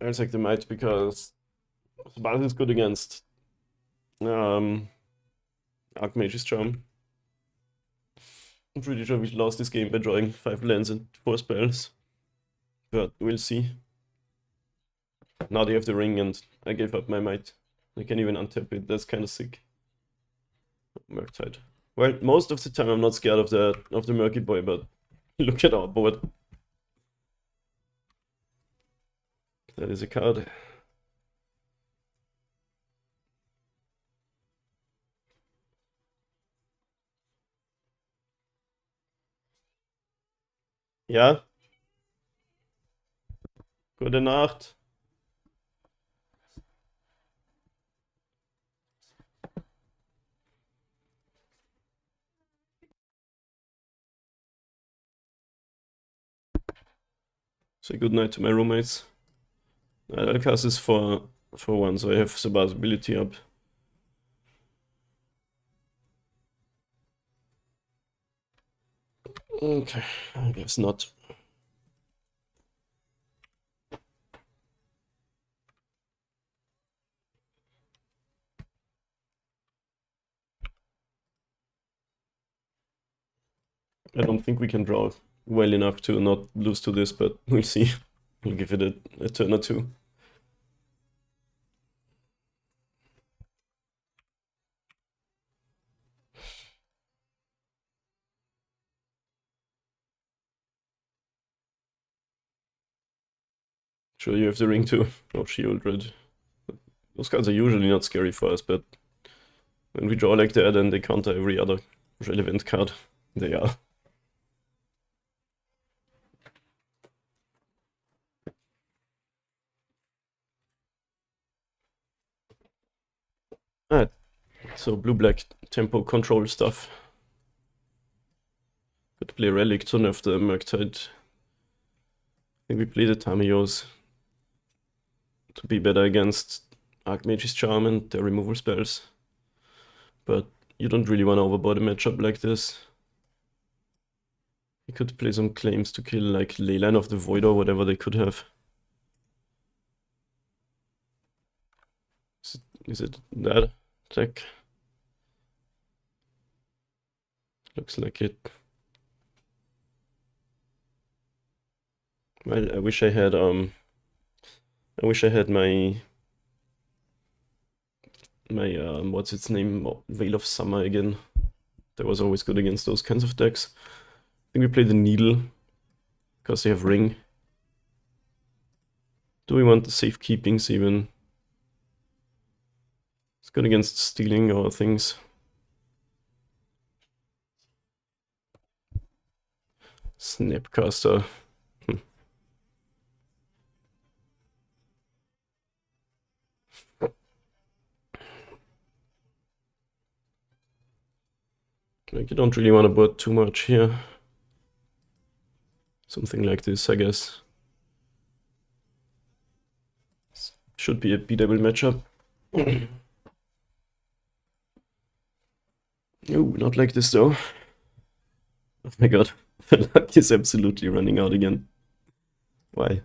I'll take the Might because Sabbath is good against Archmage's Charm. I'm pretty sure we lost this game by drawing 5 lands and 4 spells. But we'll see. Now they have the ring and I gave up my Might. I can even untap it, that's kind of sick. Murktide. Well, most of the time I'm not scared of the Murky Boy, but look at our board. That is a card. Ja. Gute Nacht. Say good night to my roommates. I'll cast this for 1, so I have Sabbath's ability up. Okay, I guess not. I don't think we can draw well enough to not lose to this, but we'll see. We'll give it a turn or two. Sure, you have the ring too. Oh, Shieldred. Those cards are usually not scary for us, but when we draw like that and they counter every other relevant card, they are. Alright, so blue-black tempo control stuff. Could play Relic to nerf the Murktide. I think we play the Tamiyo's to be better against Archmage's Charm and their removal spells. But you don't really want to overboard a matchup like this. You could play some claims to kill like Leyline of the Void or whatever they could have. Is it that deck? Looks like it. Well, I wish I had my what's its name, Veil of Summer again. That was always good against those kinds of decks. I think we play the Needle because they have Ring. Do we want the safekeepings even? It's good against stealing or things. Snapcaster. Like, you don't really want to board too much here. Something like this, I guess. Should be a beatable matchup. Oh, not like this though. Oh my god, the luck is absolutely running out again. Why?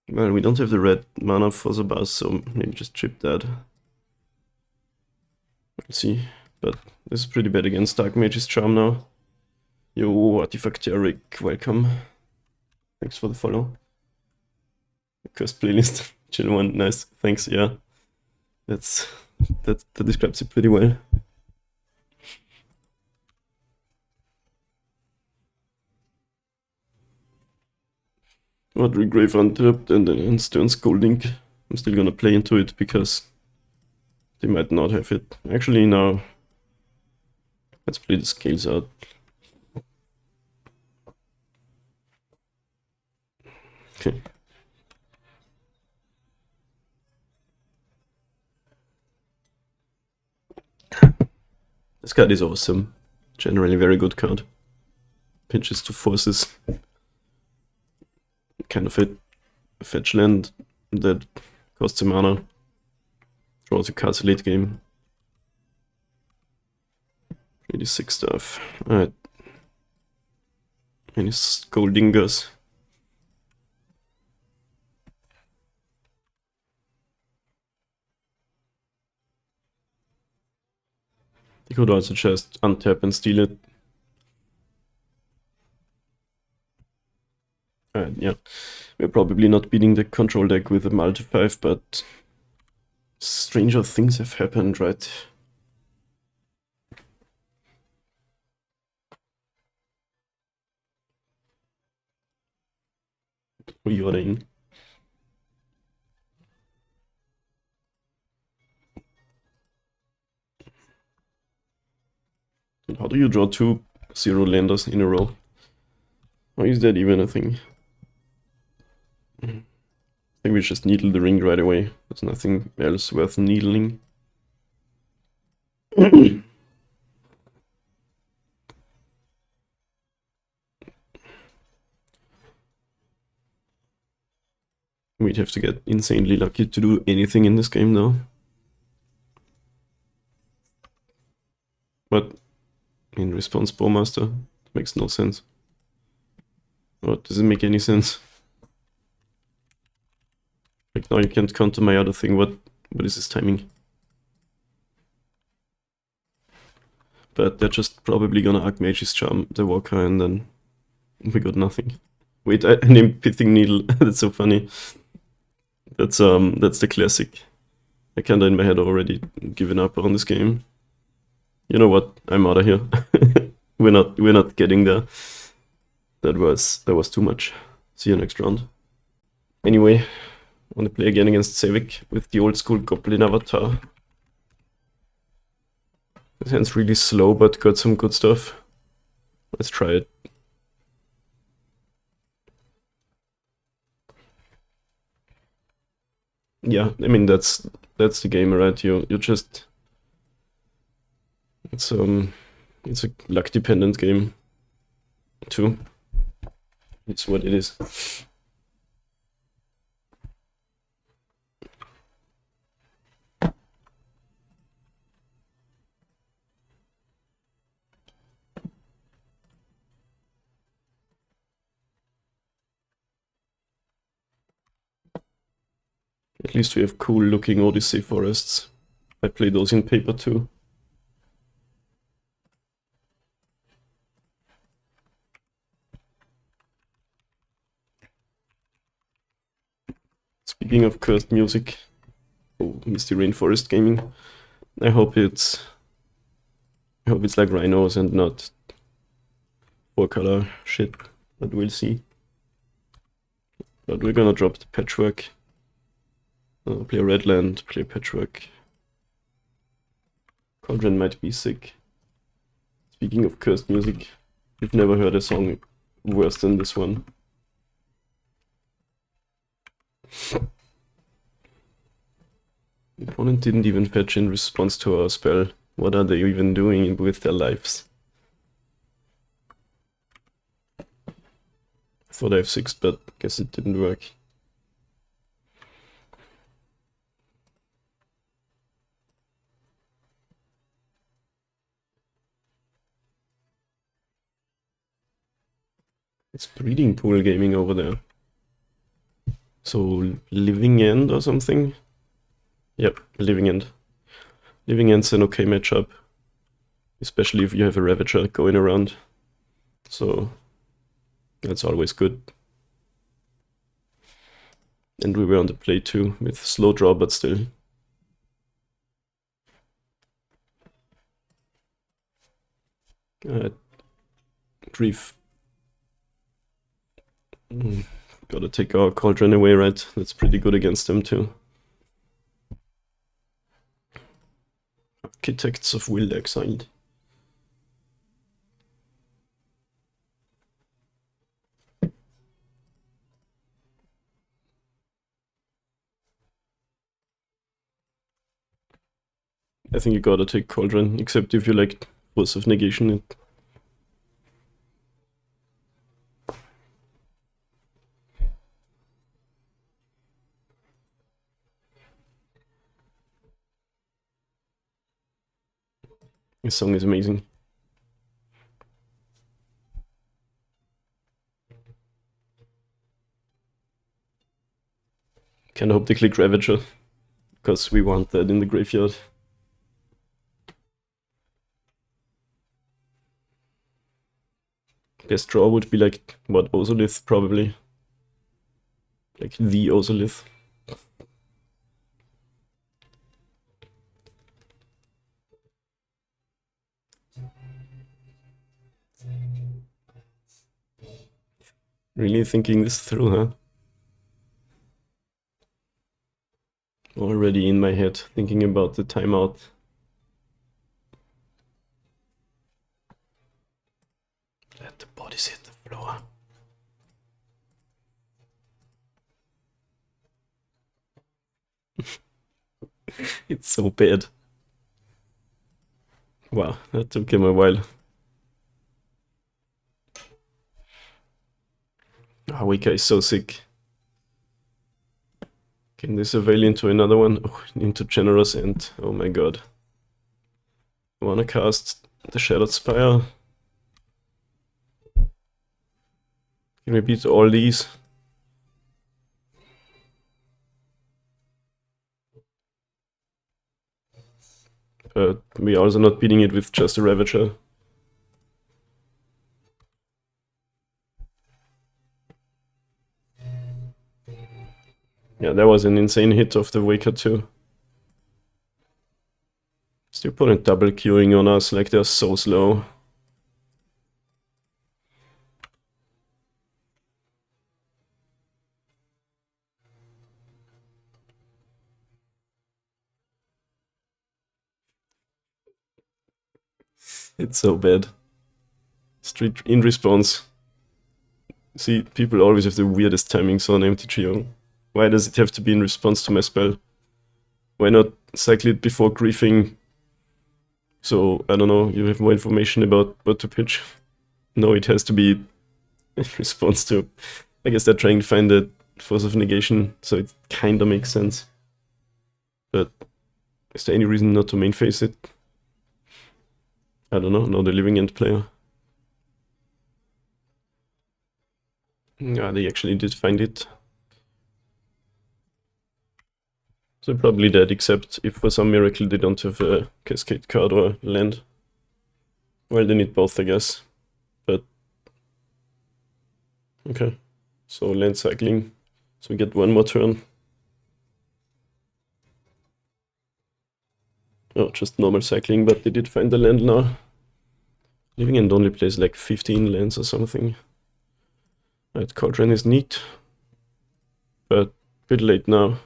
Well, we don't have the red mana for the bus, so maybe just chip that. We'll see. But this is pretty bad against Dark Mage's Charm now. Yo, Artifact Eric, welcome. Thanks for the follow. Cursed playlist, chill one, nice, thanks, yeah. That describes it pretty well. Roderick Grave untapped and then Stern Scolding. I'm still gonna play into it because they might not have it. Actually, no. Let's play the scales out. Okay. This card is awesome. Generally very good card. Pinches to forces. Kind of a fetch land that costs a mana. Draws a cards late game. Pretty sick stuff. Alright. Any Scoldingers? They could also just untap and steal it. Yeah, we're probably not beating the control deck with a multi 5, but stranger things have happened, right? Reordering. How do you draw 2 0 landers in a row? Or is that even a thing? I think we just needle the ring right away. There's nothing else worth needling. We'd have to get insanely lucky to do anything in this game though. But in response, Bowmaster makes no sense. What does it make any sense? Like now you can't counter my other thing. What is this timing? But they're just probably gonna Archmage's Charm the Walker and then we got nothing. Wait, I named Pithing Needle. That's so funny. That's the classic. I kinda in my head already given up on this game. You know what? I'm out of here. we're not getting there. That was too much. See you next round. Anyway, I want to play again against Savik with the old school Goblin Avatar. This hand's really slow, but got some good stuff. Let's try it. Yeah, I mean that's the game, right? You just it's a luck dependent game too. It's what it is. At least we have cool looking Odyssey forests. I play those in paper too. Speaking of cursed music, oh, Misty Rainforest Gaming. I hope it's like rhinos and not 4-color shit, but we'll see. But we're gonna drop the patchwork. Play Redland, play patchwork. Cauldron might be sick. Speaking of cursed music, you've never heard a song worse than this one. The opponent didn't even fetch in response to our spell. What are they even doing with their lives? I thought I have 6, but guess it didn't work. It's Breeding Pool Gaming over there. So, Living End or something? Yep, Living End. Living End's an okay matchup. Especially if you have a Ravager going around. So, that's always good. And we were on the play too, with slow draw, but still. Grief. Gotta take our Cauldron away, right? That's pretty good against them too. Architects of Will exiled. I think you gotta take Cauldron, except if you like Force of Negation it. This song is amazing. Kinda hope they click Ravager, because we want that in the graveyard. Best draw would be like, what, Ozolith probably? Like the Ozolith. Really thinking this through, huh? Already in my head, thinking about the timeout. Let the bodies hit the floor. It's so bad. Wow, that took him a while. Oh, Wika is so sick. Can this avail into another one? Oh, into Generous End. Oh my god. I wanna cast the Shattered Spire. Can we beat all these? But we're also not beating it with just a Ravager. Yeah, that was an insane hit of the Waker too. Is the opponent double queuing on us? Like, they're so slow. It's so bad. Street in response. See, people always have the weirdest timings on MTGO. Why does it have to be in response to my spell? Why not cycle it before griefing? So, I don't know, you have more information about what to pitch. No, it has to be in response to... I guess they're trying to find the Force of Negation, so it kinda makes sense. But is there any reason not to main phase it? I don't know, not the Living End player. Yeah, they actually did find it. So probably dead, except if for some miracle they don't have a Cascade card or land. Well, they need both, I guess. But... okay. So land cycling. So we get one more turn. Oh, just normal cycling, but they did find the land now. Living End only plays like 15 lands or something. Right, Cauldron is neat, but a bit late now.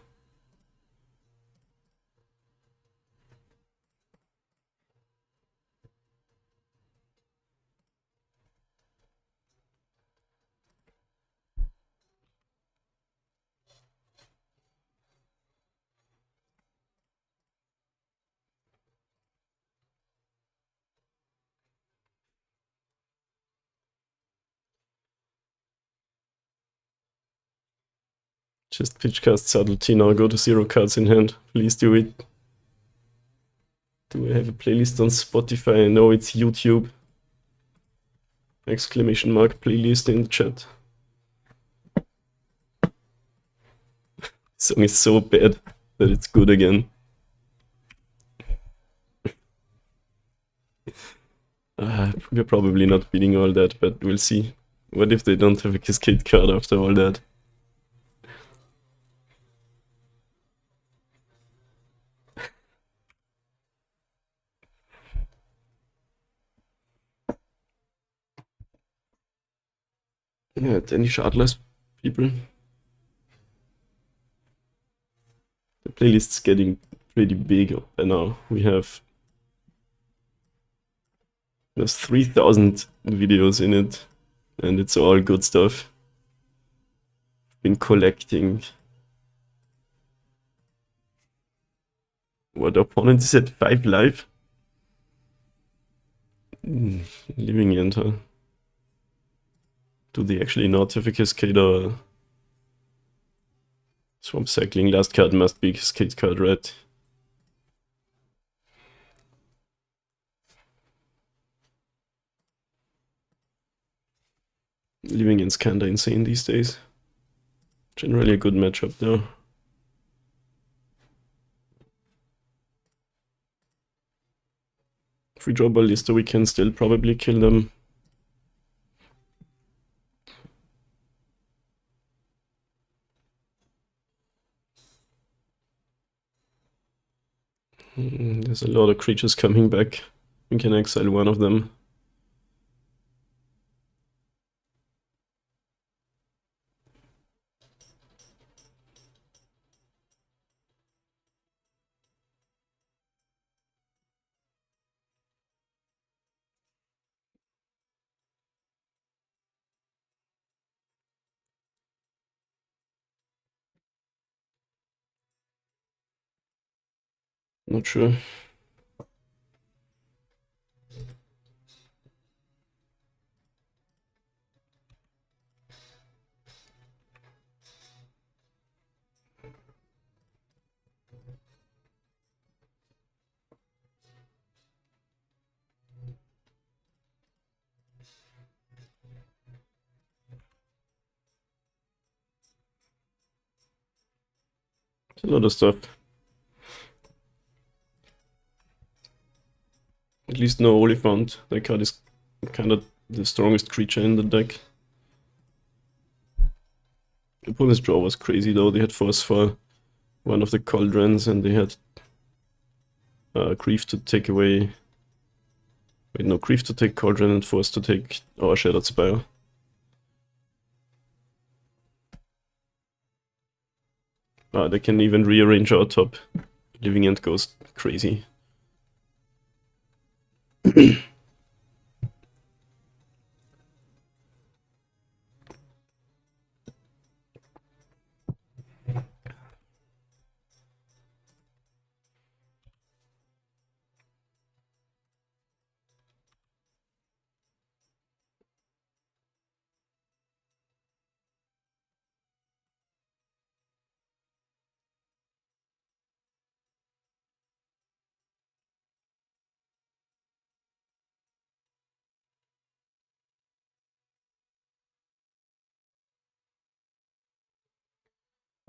Just pitchcast Subtlety now, go to 0 cards in hand. Please do it. Do I have a playlist on Spotify? No, it's YouTube. Exclamation mark playlist in the chat. This song is so bad that it's good again. We're probably not beating all that, but we'll see. What if they don't have a Cascade card after all that? Yeah, any shardless people. The playlist's getting pretty big by now. There's 3,000 videos in it, and it's all good stuff. Been collecting. What opponent is at 5 live? Living End, huh? Do they actually not have a Cascade or Swamp Cycling? Last card must be a Cascade card, right? Living End's kinda insane these days. Generally a good matchup though. If we draw Ballista, we can still probably kill them. There's a lot of creatures coming back. We can exile one of them. Not sure. It's a lot of stuff. At least no Oliphant. That card is kind of the strongest creature in the deck. The opponent's draw was crazy though. They had force for one of the Cauldrons and they had Grief to take away... Wait, no, Grief to take Cauldron and force to take our Shattered Spire. They can even rearrange our top. Living End goes crazy.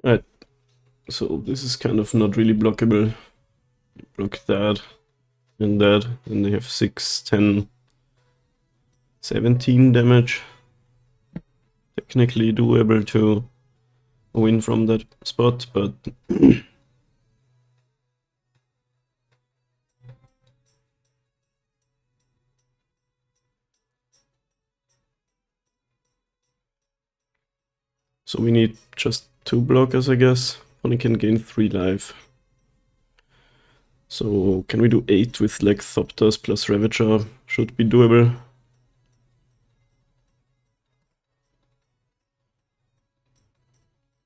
Right, so this is kind of not really blockable. Block that and that, and they have 6, 10, 17 damage. Technically doable to win from that spot, but So we need just 2 blockers, I guess. Only can gain 3 life. So can we do 8 with like Thopters plus Ravager? Should be doable.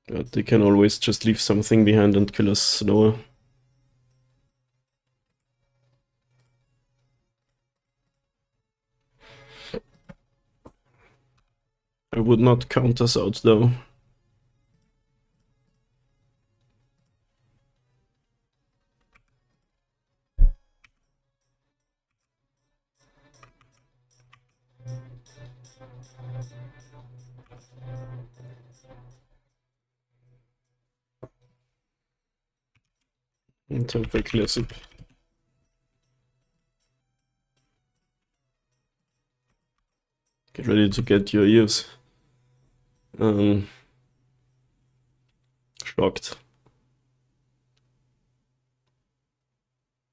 But they can always just leave something behind and kill us slower. I would not count us out though. Until the classic. Get ready to get your ears shocked.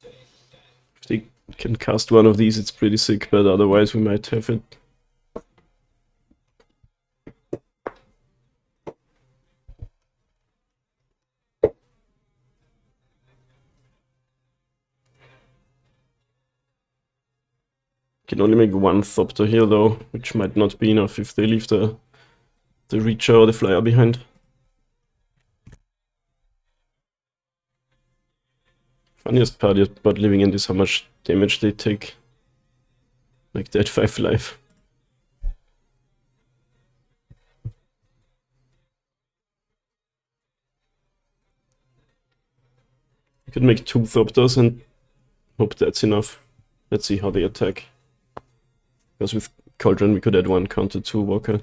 If they can cast one of these, it's pretty sick, but otherwise we might have it. Can only make 1 Thopter here though, which might not be enough if they leave the Reacher or the Flyer behind. Funniest part about living in is how much damage they take. Like that 5 life. You could make 2 Thopters and hope that's enough. Let's see how they attack. Because with Cauldron we could add 1 counter 2 Walker.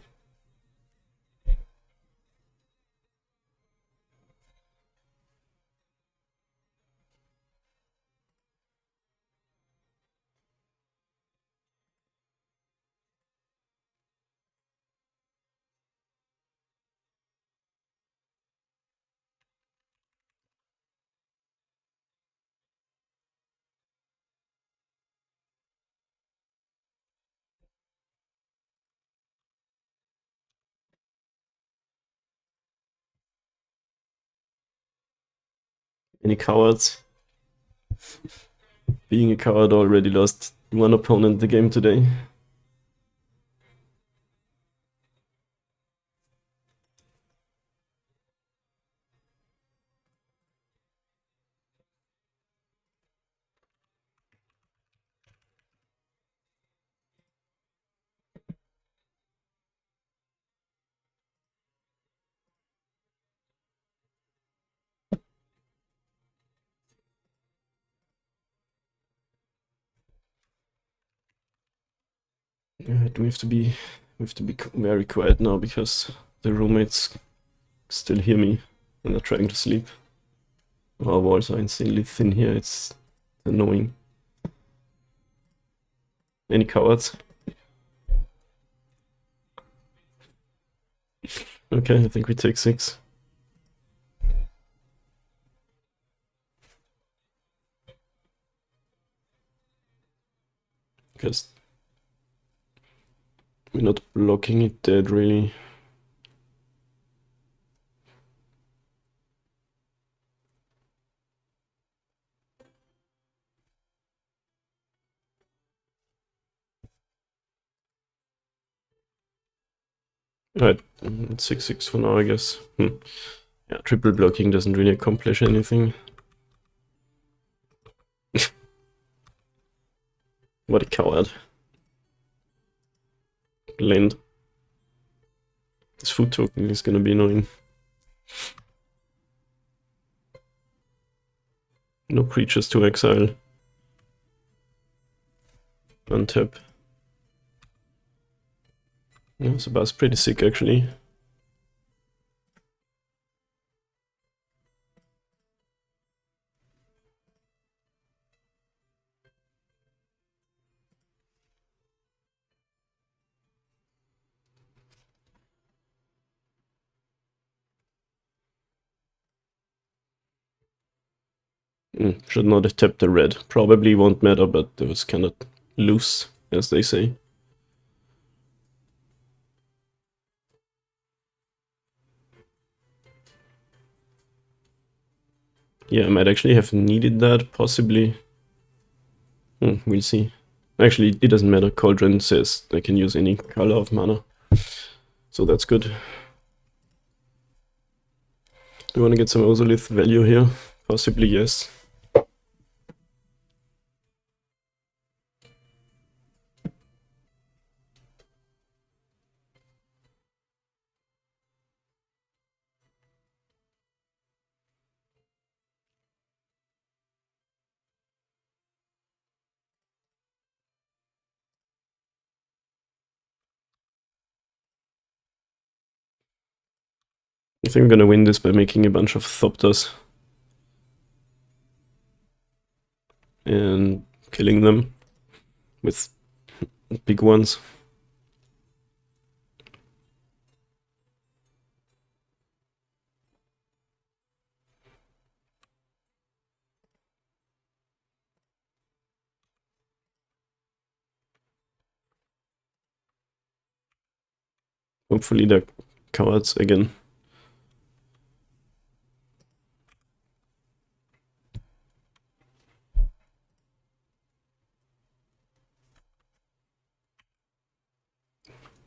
Any cowards? Being a coward already lost 1 opponent the game today. We have to be very quiet now because the roommates still hear me when they're trying to sleep. Our walls are insanely thin here, it's annoying. Any cowards? Okay, I think we take 6. Because we're not blocking it dead, really. Alright, 6/6 for now, I guess. Yeah, triple blocking doesn't really accomplish anything. What a coward. Land. This food token is gonna be annoying. No creatures to exile. Untap. Yeah, Sebastian's pretty sick actually. Should not have tapped the red. Probably won't matter, but it was kind of loose, as they say. Yeah, I might actually have needed that, possibly. We'll see. Actually, it doesn't matter. Cauldron says I can use any color of mana. So that's good. Do you want to get some Ozolith value here? Possibly, yes. I think I'm gonna win this by making a bunch of Thopters. And killing them with big ones. Hopefully they're cowards again.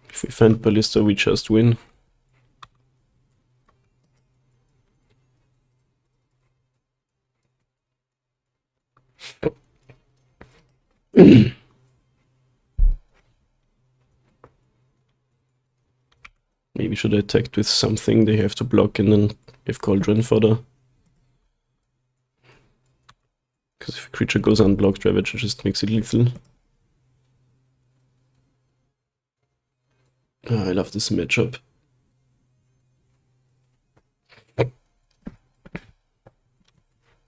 If we find Ballista, we just win. Maybe should I attack with something they have to block and then give Cauldron fodder. Because if a creature goes unblocked, Ravager just makes it lethal. I love this matchup.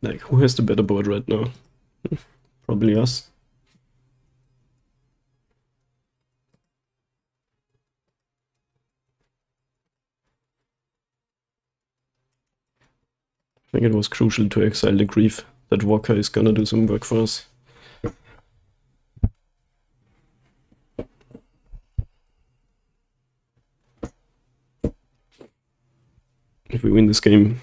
Like, who has the better board right now? Probably us. I think it was crucial to exile the Grief. That Walker is gonna do some work for us. If we win this game,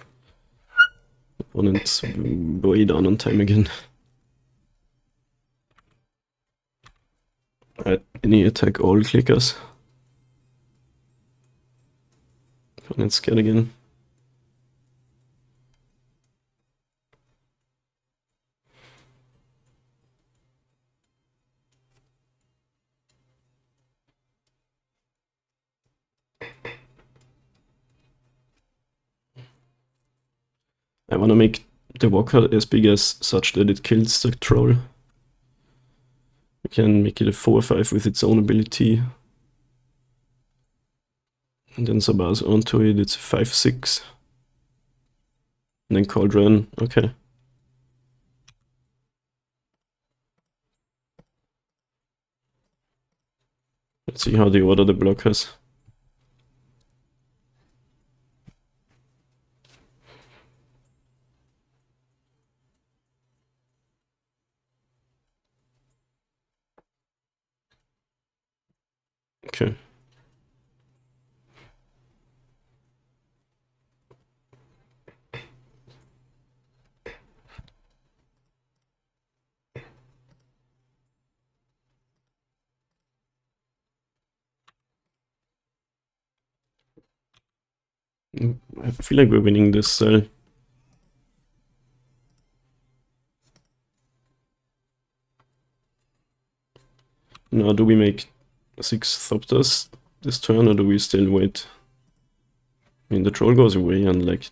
opponent's way down on time again. Alright, any attack all clickers. Opponent's scared again. I wanna make the Walker as big as such that it kills the troll. We can make it a 4/5 with its own ability. And then Sabaz onto it, it's a 5/6. And then Cauldron, okay. Let's see how they order the blockers. Okay. I feel like we're winning this. Now, do we make 6 Thopters this turn, or do we still wait? I mean, the troll goes away, and like,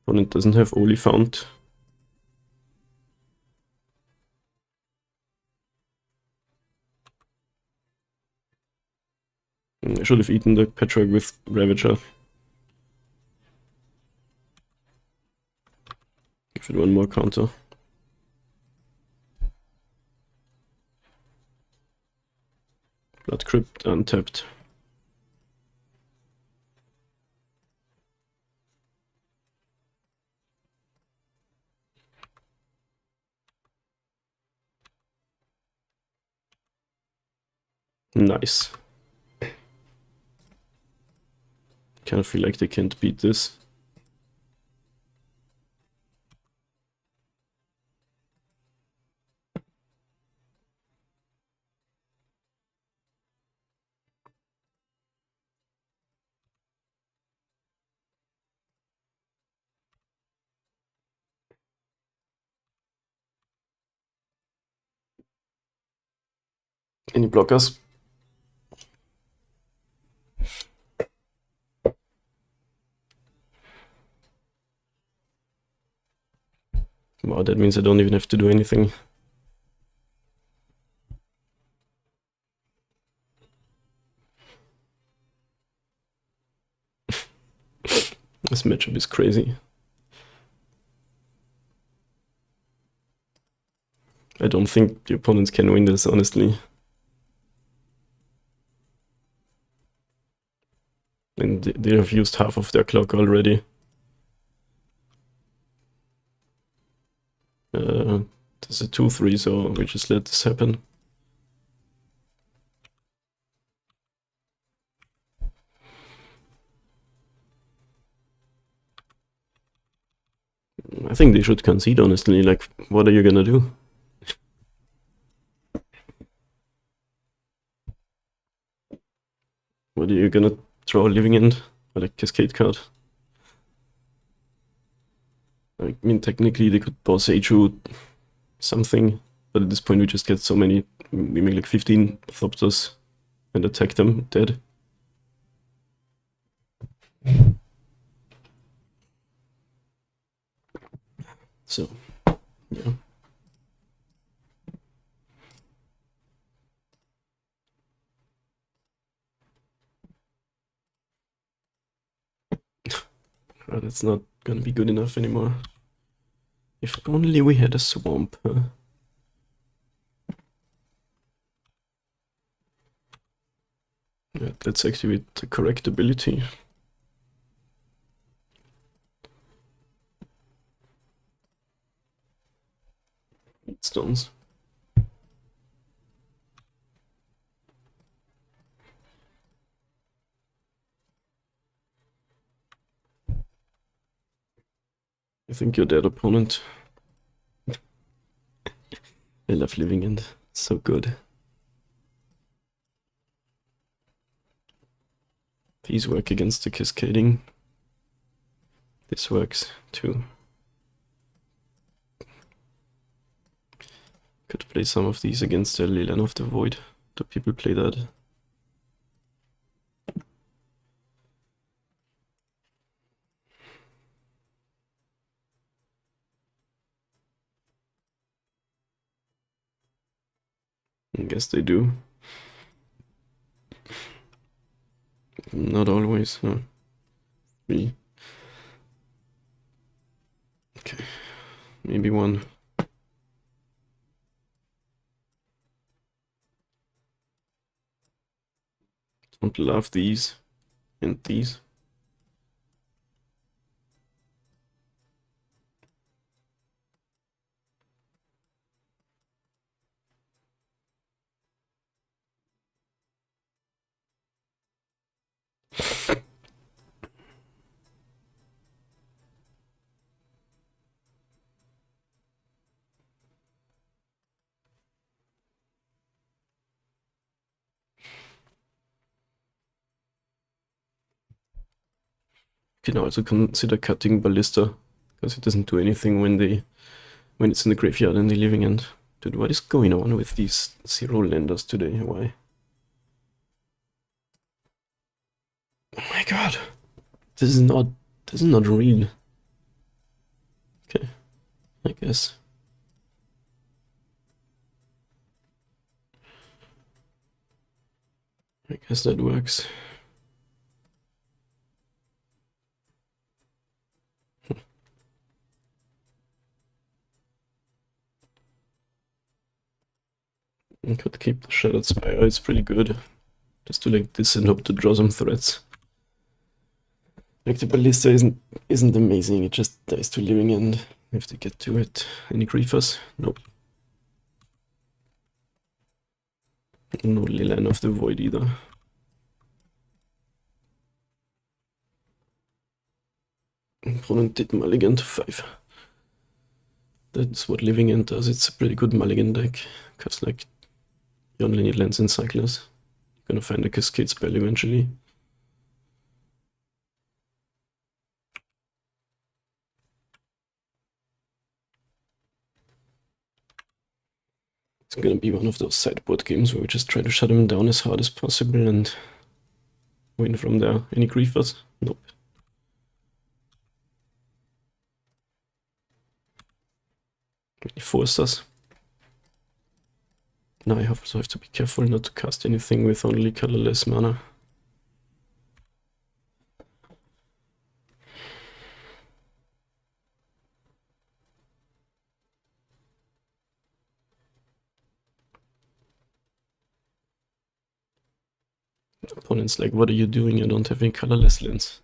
opponent doesn't have Oliphant. I should have eaten the Petrarch with Ravager. Give it one more counter. Blood Crypt untapped. Nice. Kind of feel like they can't beat this. Any blockers? Wow, that means I don't even have to do anything. This matchup is crazy. I don't think the opponents can win this, honestly. And they have used half of their clock already. There's a 2-3, so we just let this happen. I think they should concede, honestly. Like, what are you gonna do? What are you gonna draw a living end? Or like cascade card? I mean, technically they could boss H2 something, but at this point we just get so many. We make like 15 Thopters and attack them dead. So, yeah. Oh, that's not gonna be good enough anymore. If only we had a swamp, huh? Yeah, let's activate the correct ability. Stones. I think you're dead, opponent. I love living end. So good. These work against the cascading. This works too. Could play some of these against the Leyline of the Void. Do people play that? I guess they do. Not always, huh? Three. Okay, maybe one. Don't love these and these. You can also consider cutting Ballista, because it doesn't do anything when it's in the graveyard and the living end. Dude, what is going on with these zero landers today? Why? Oh my god. This is not real. Okay, I guess. I guess that works. I could keep the Shattered Spire, it's pretty good. Just do like this and hope to draw some threats. Like the Ballista isn't amazing, it just dies to living end if they get to it. Any griefers? Nope. No Leyline of the Void either. Opponent did mulligan to 5. That's what living end does, it's a pretty good mulligan deck. Because like, you only need lands and cyclers. You're gonna find a cascade spell eventually. It's It's gonna be one of those sideboard games where we just try to shut him down as hard as possible and win from there. Any griefers? Nope. Any forcers? Now I also have to be careful not to cast anything with only colorless mana. Opponent's like, what are you doing? I don't have any colorless lands.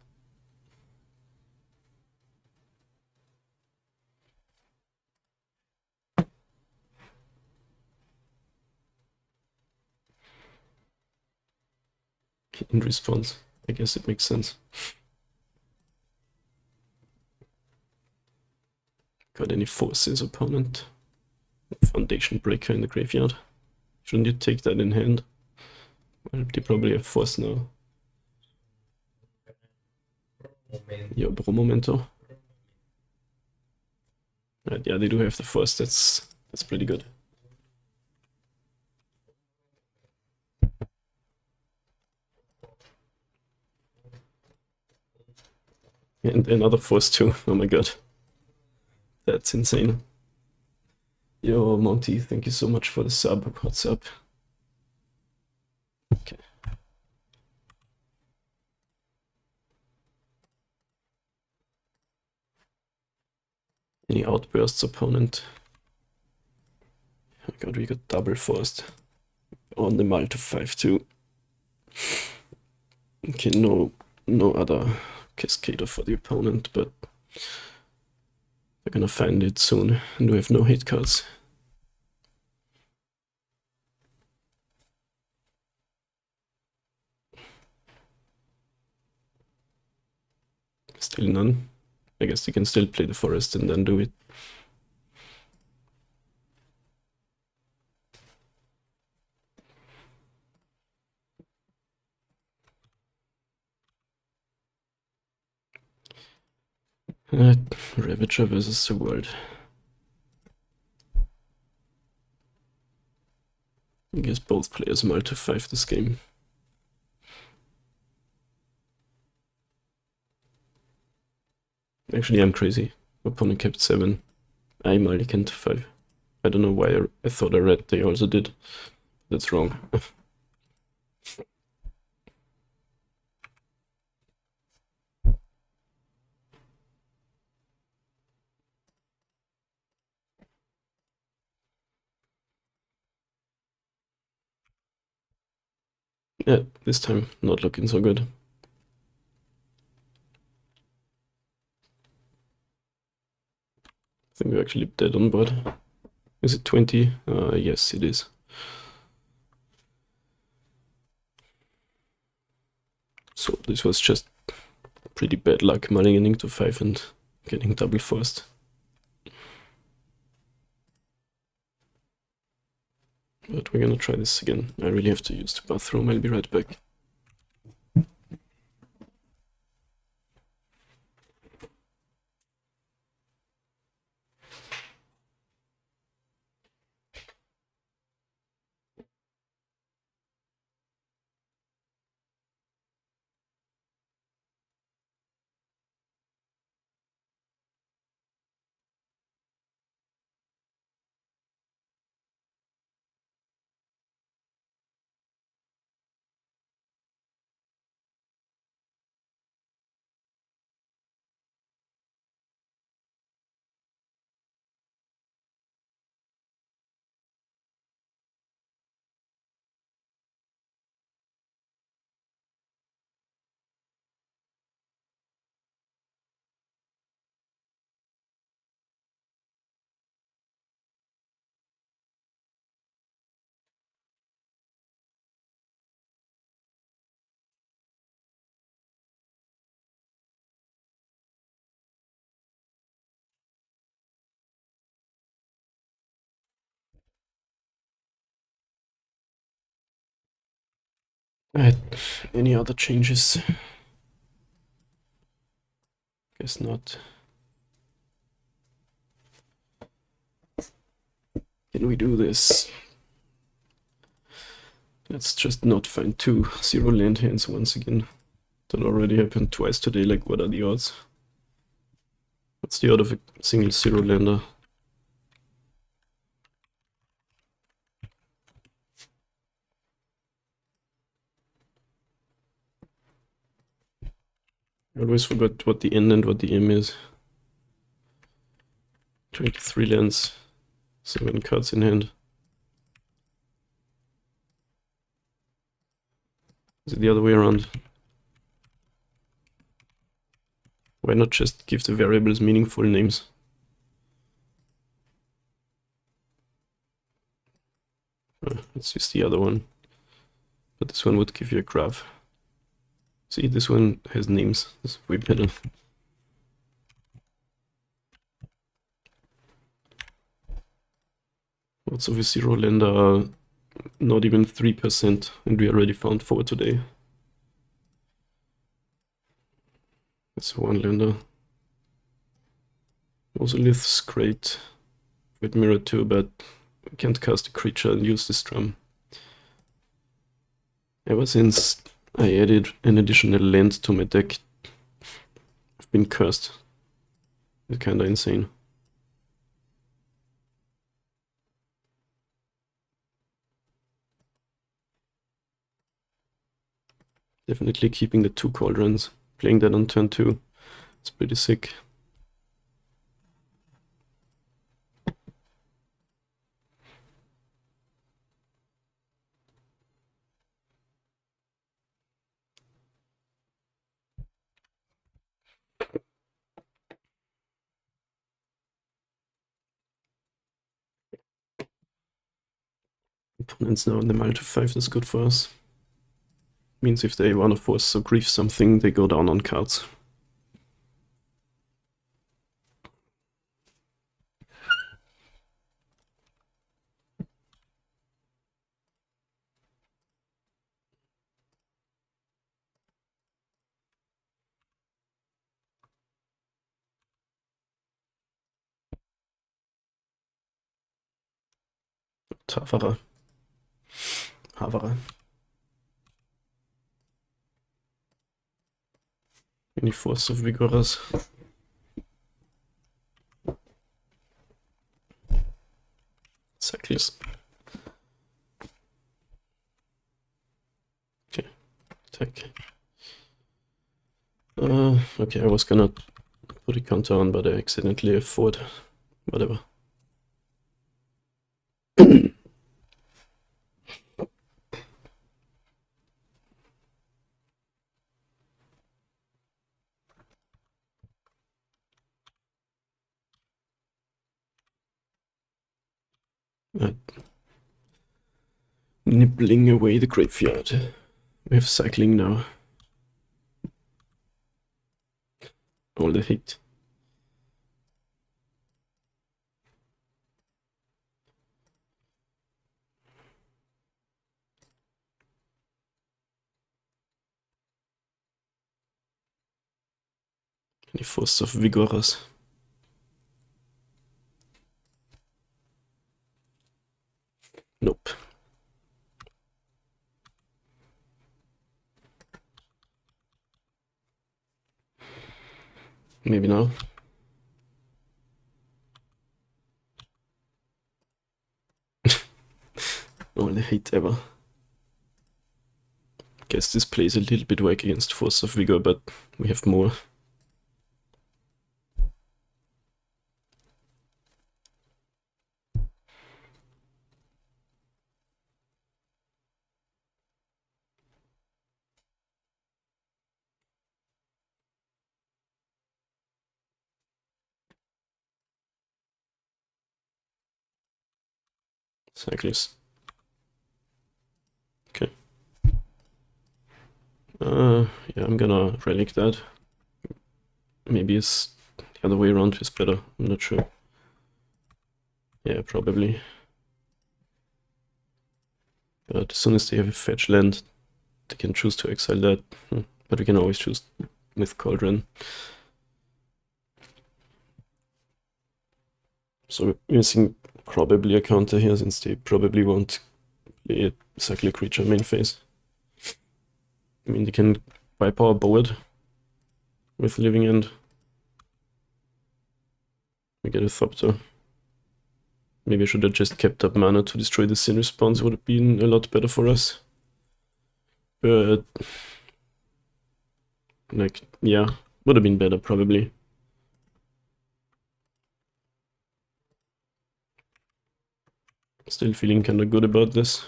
In response, I guess it makes sense. Got any forces, opponent? Foundation Breaker in the graveyard. Shouldn't you take that in hand? Well, they probably have force now. Yeah, Bro Momento. Right, yeah, they do have the force. That's pretty good. And another force too. Oh my god. That's insane. Yo, Monty, thank you so much for the sub. What's up? Okay. Any outbursts, opponent? Oh my god, we got double forced. On the Mal to 5-2. Okay, no other Cascader for the opponent, but they're gonna find it soon, and we have no hit cards. Still none. I guess they can still play the forest and then do it. Ravager versus the world. I guess both players Mal to 5 this game. Actually, I'm crazy. Opponent kept 7. I Mulligan to 5. I don't know why I thought I read they also did. That's wrong. Yeah, this time not looking so good. I think we're actually dead on board. Is it 20? Yes, it is. So this was just pretty bad luck, mulliganing to 5 and getting double forced. But we're gonna try this again. I really have to use the bathroom. I'll be right back. Alright, any other changes? Guess not. Can we do this? Let's just not find 2 0 land hands once again. That already happened twice today, like what are the odds? What's the odd of a single 0 lander? I always forgot what the N and what the M is. 23 lands, 7 cards in hand. Is it the other way around? Why not just give the variables meaningful names? Let's use the other one. But this one would give you a graph. See, this one has names. This is way better. Lots of a 0 lander are not even 3%, and we already found 4 today. That's a 1 lander. Also Lith's great with mirror too, but I can't cast a creature and use this drum. Ever since I added an additional land to my deck, I've been cursed. It's kinda insane. Definitely keeping the 2 Cauldrons, playing that on turn 2. It's pretty sick. Opponents now in the Mile to 5, that's good for us. Means if they wanna force or grief something, they go down on cards. Haverer. Any force of Vigorous. Cyclist. Okay, attack. Okay, I was gonna put a counter on, but I accidentally afford. Whatever. Nibbling away the graveyard. We have cycling now. All the hate. Any force of Vigorous. Nope. Maybe now. All the hate ever. Guess this plays a little bit whack against Force of Vigor, but we have more. Cyclist. Okay. Yeah, I'm gonna relic that. Maybe it's the other way around is better, I'm not sure. Yeah, probably. But as soon as they have a fetch land, they can choose to exile that. But we can always choose with Cauldron. So we're missing probably a counter here, since they probably won't Play a cyclic creature main phase. I mean, they can wipe our board with Living End. We get a Thopter. Maybe I should have just kept up mana to destroy the Sin response, would have been a lot better for us. But, like, yeah, would have been better probably. Still feeling kinda good about this.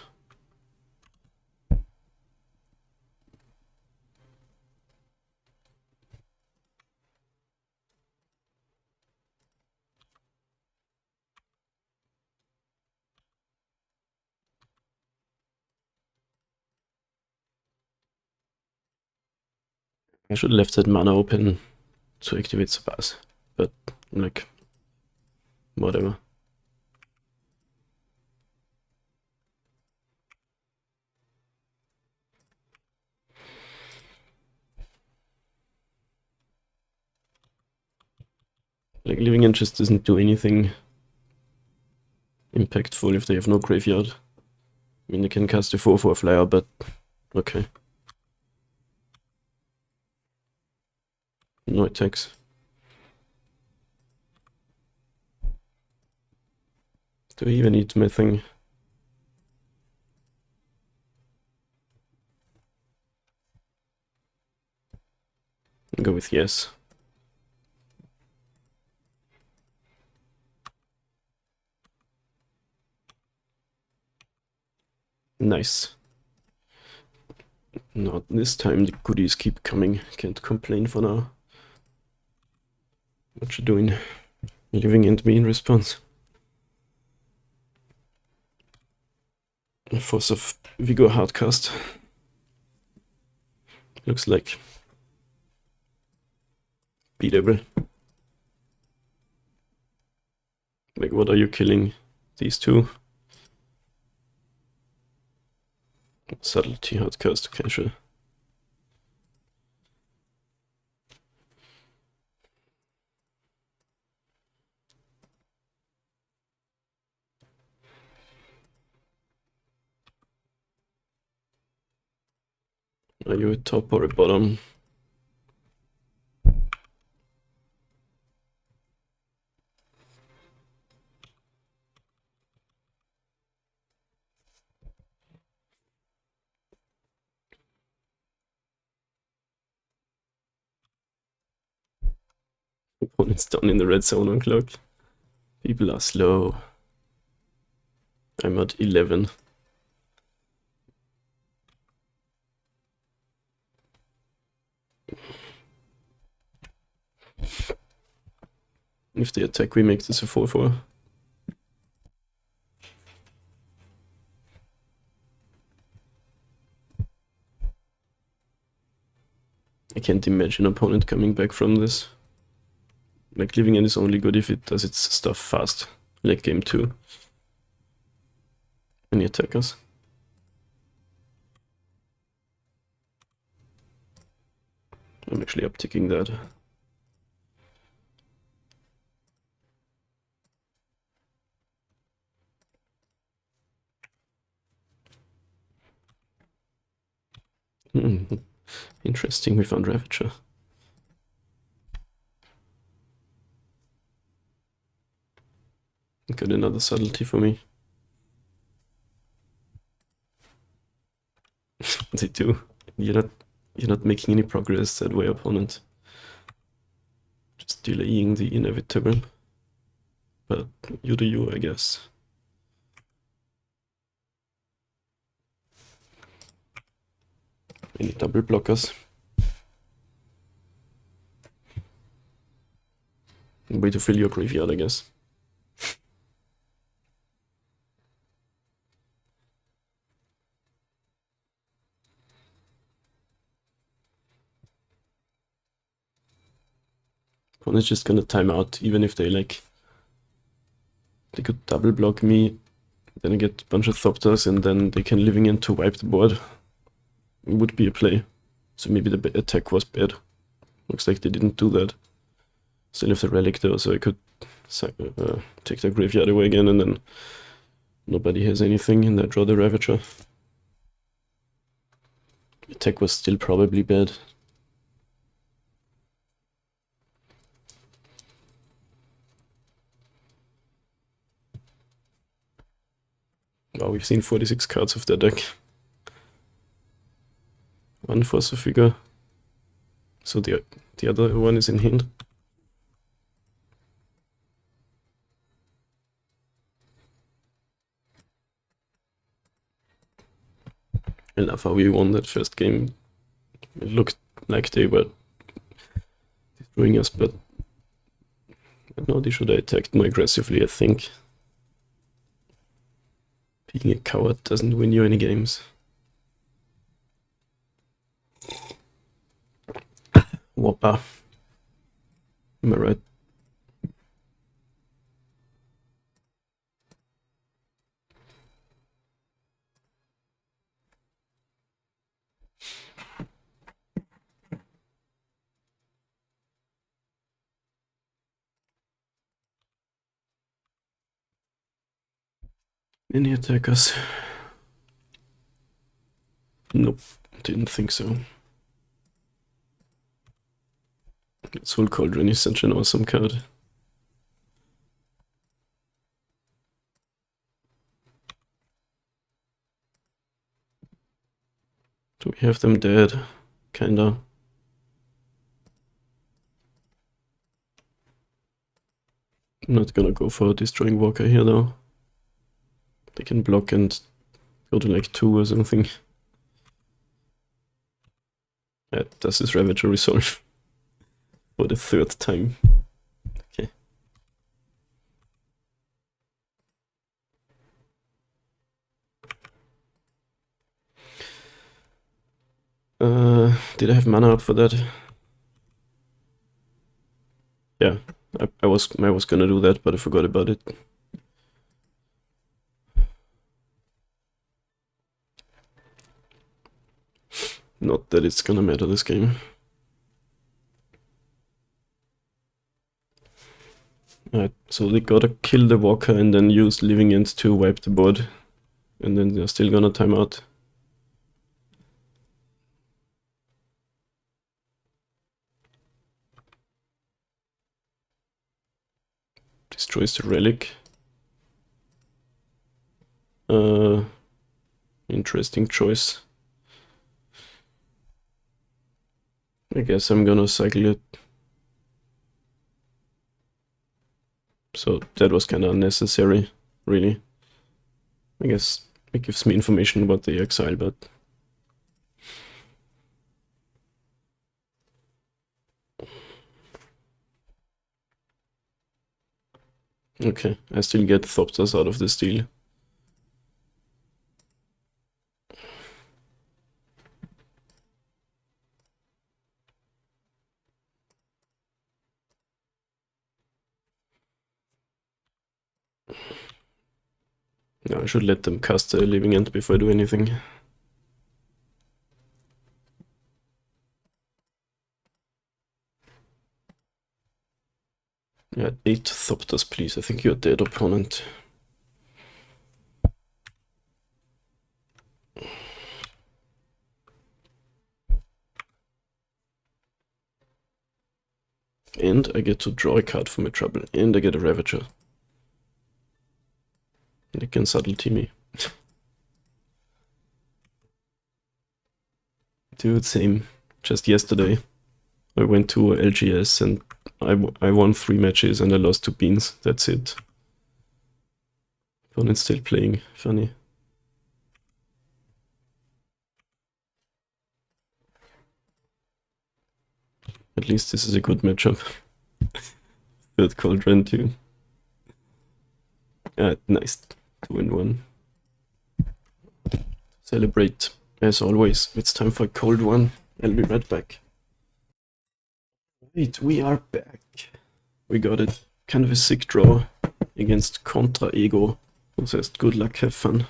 I should have left that mana open to activate Sabas, but like, whatever. Like, Living End just doesn't do anything impactful if they have no graveyard. I mean, they can cast a 4/4 flyer, but okay. No attacks. Do I even need my thing? I'll go with yes. Nice. Not this time, the goodies keep coming. Can't complain for now. What you doing? Living End me in response. Force of Vigor Hardcast. Looks like beatable. Like, what are you killing? These two? Subtlety Hardcast, okay, sure. Are you a top or a bottom? Opponent's down in the red zone on clock. People are slow. I'm at 11. If they attack, we make this a 4/4. I can't imagine opponent coming back from this. Like, Living End is only good if it does its stuff fast, like game 2. Any attackers? I'm actually upticking that. Interesting, we found Ravager. Got another subtlety for me. They do. You're not making any progress that way, opponent. Just delaying the inevitable. But you do you, I guess. Any double blockers? Way to fill your graveyard, I guess. Opponent's just gonna time out, even if they like... They could double block me, then I get a bunch of Thopters, and then they can Living End to wipe the board. It would be a play. So maybe the attack was bad. Looks like they didn't do that. Still have the relic though, so I could take the graveyard away again and then Nobody has anything, and I draw the Ravager. Attack was still probably bad. Wow, we've seen 46 cards of that deck. One Force of Figure. So the other one is in hand. I love how we won that first game. It looked like they were destroying us, but no, they should have attacked more aggressively, I think. Being a coward doesn't win you any games. Whopper. Am I right? Any attackers? Nope, didn't think so. Soul Cauldron is such an awesome card. Do we have them dead? Kinda. I'm not gonna go for a Destroying Walker here though. They can block and go to like 2 or something. Does this Ravager resolve? For the 3rd time. Okay. Did I have mana out for that? Yeah, I was gonna do that, but I forgot about it. Not that it's gonna matter this game. Alright, so they gotta kill the Walker and then use Living End to wipe the board. And then they're still gonna time out. Destroys the Relic. Interesting choice. I guess I'm gonna cycle it. So that was kind of unnecessary, really. I guess it gives me information about the exile, but... Okay, I still get Thopters out of this deal. No, I should let them cast a Living End before I do anything. Yeah, 8 Thopters, please. I think you're dead, opponent. And I get to draw a card for my trouble. And I get a Ravager. And it can subtlety me. Dude, same. Just yesterday, I went to LGS and I won 3 matches and I lost 2 beans. That's it. Opponent's still playing. Funny. At least this is a good matchup. 3rd Cauldron too. Nice. 2-1. Celebrate. As always, it's time for a cold one. I'll be right back. Right, we are back. We got a kind of a sick draw against Contra Ego. Who says good luck, have fun.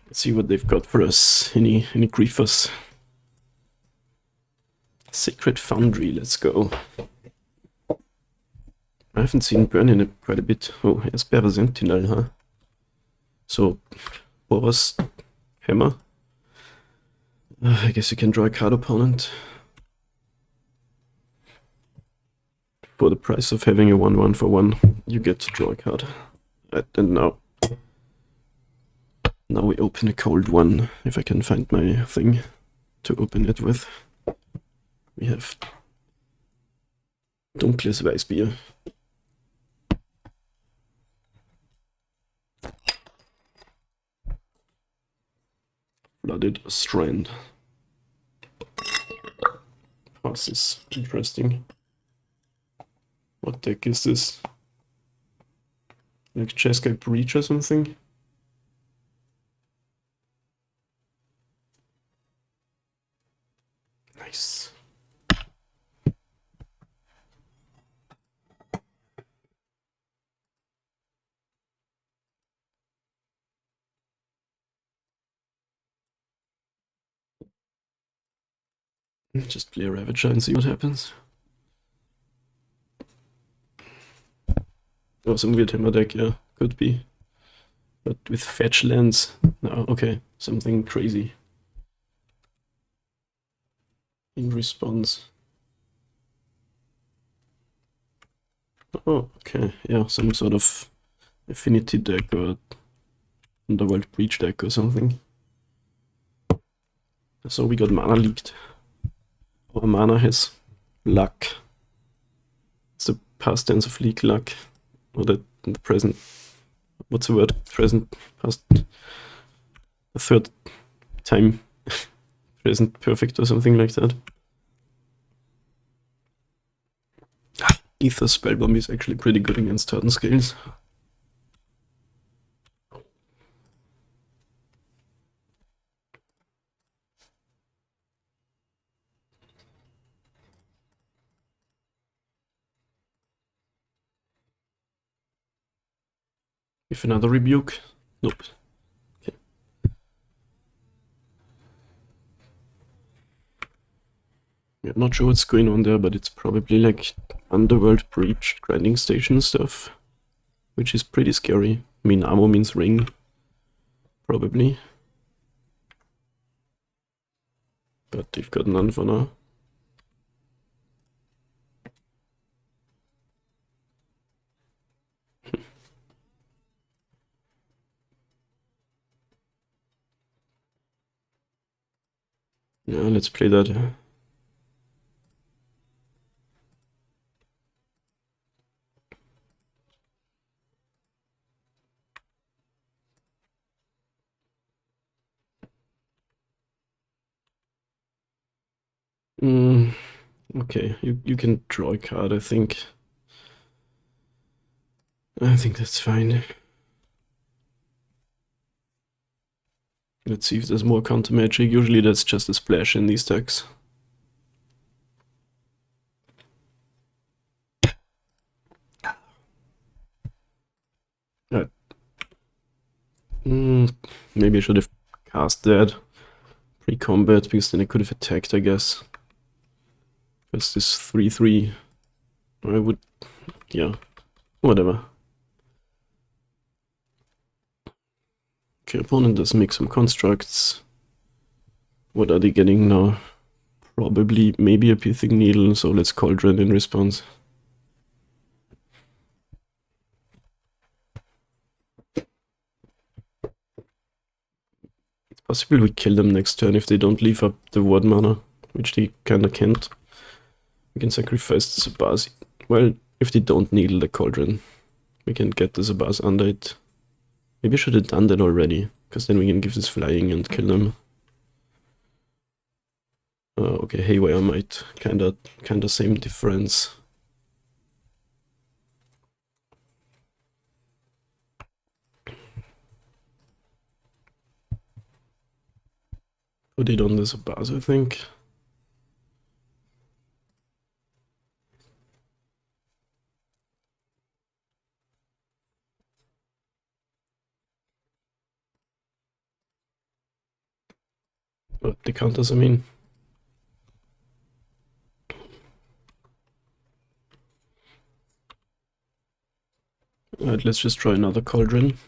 Let's see what they've got for us. Any griefers? Sacred Foundry, let's go. I haven't seen Burn in quite a bit. Oh, here's Berber Sentinel, huh? So, Boros Hammer. I guess you can draw a card opponent. For the price of having a 1/1 for 1, you get to draw a card. And now we open a cold one, if I can find my thing to open it with. We have Dunkles Weißbier. Blooded Strand. Oh, this is interesting. What deck is this? Like Jeskai Breach or something? Nice. Just play a Ravager and see what happens. Oh, some weird hammer deck, yeah, could be. But with fetch lands, no, okay, something crazy. In response. Oh, okay, yeah, some sort of affinity deck or Underworld Breach deck or something. So we got mana leaked. Our mana has luck. It's the past tense of leak luck. Or the present, what's the word? Present, past, the third time present perfect or something like that. Ether Spellbomb is actually pretty good against certain scales. If another rebuke? Nope. Okay. Yeah, not sure what's going on there, but it's probably like Underworld Breach grinding station stuff, which is pretty scary. I mean, ammo means ring, probably. But they've got none for now. Yeah, let's play that. Okay, you can draw a card, I think. I think that's fine. Let's see if there's more counter magic. Usually that's just a splash in these decks. Maybe I should have cast that pre-combat, because then I could have attacked, I guess. Because this 3/3, I would, yeah, whatever. Okay, opponent does make some constructs. What are they getting now? Probably, maybe a Pithing Needle, so let's Cauldron in response. It's possible we kill them next turn if they don't leave up the ward mana, which they kinda can't. We can sacrifice the Zabaz. Well, if they don't needle the Cauldron, we can get the Zabaz under it. Maybe I should have done that already, because then we can give this flying and kill them. Okay, Haywire might kinda same difference. Put it on the Zabaz, I think. The counters, I mean. Alright, let's just try another Cauldron.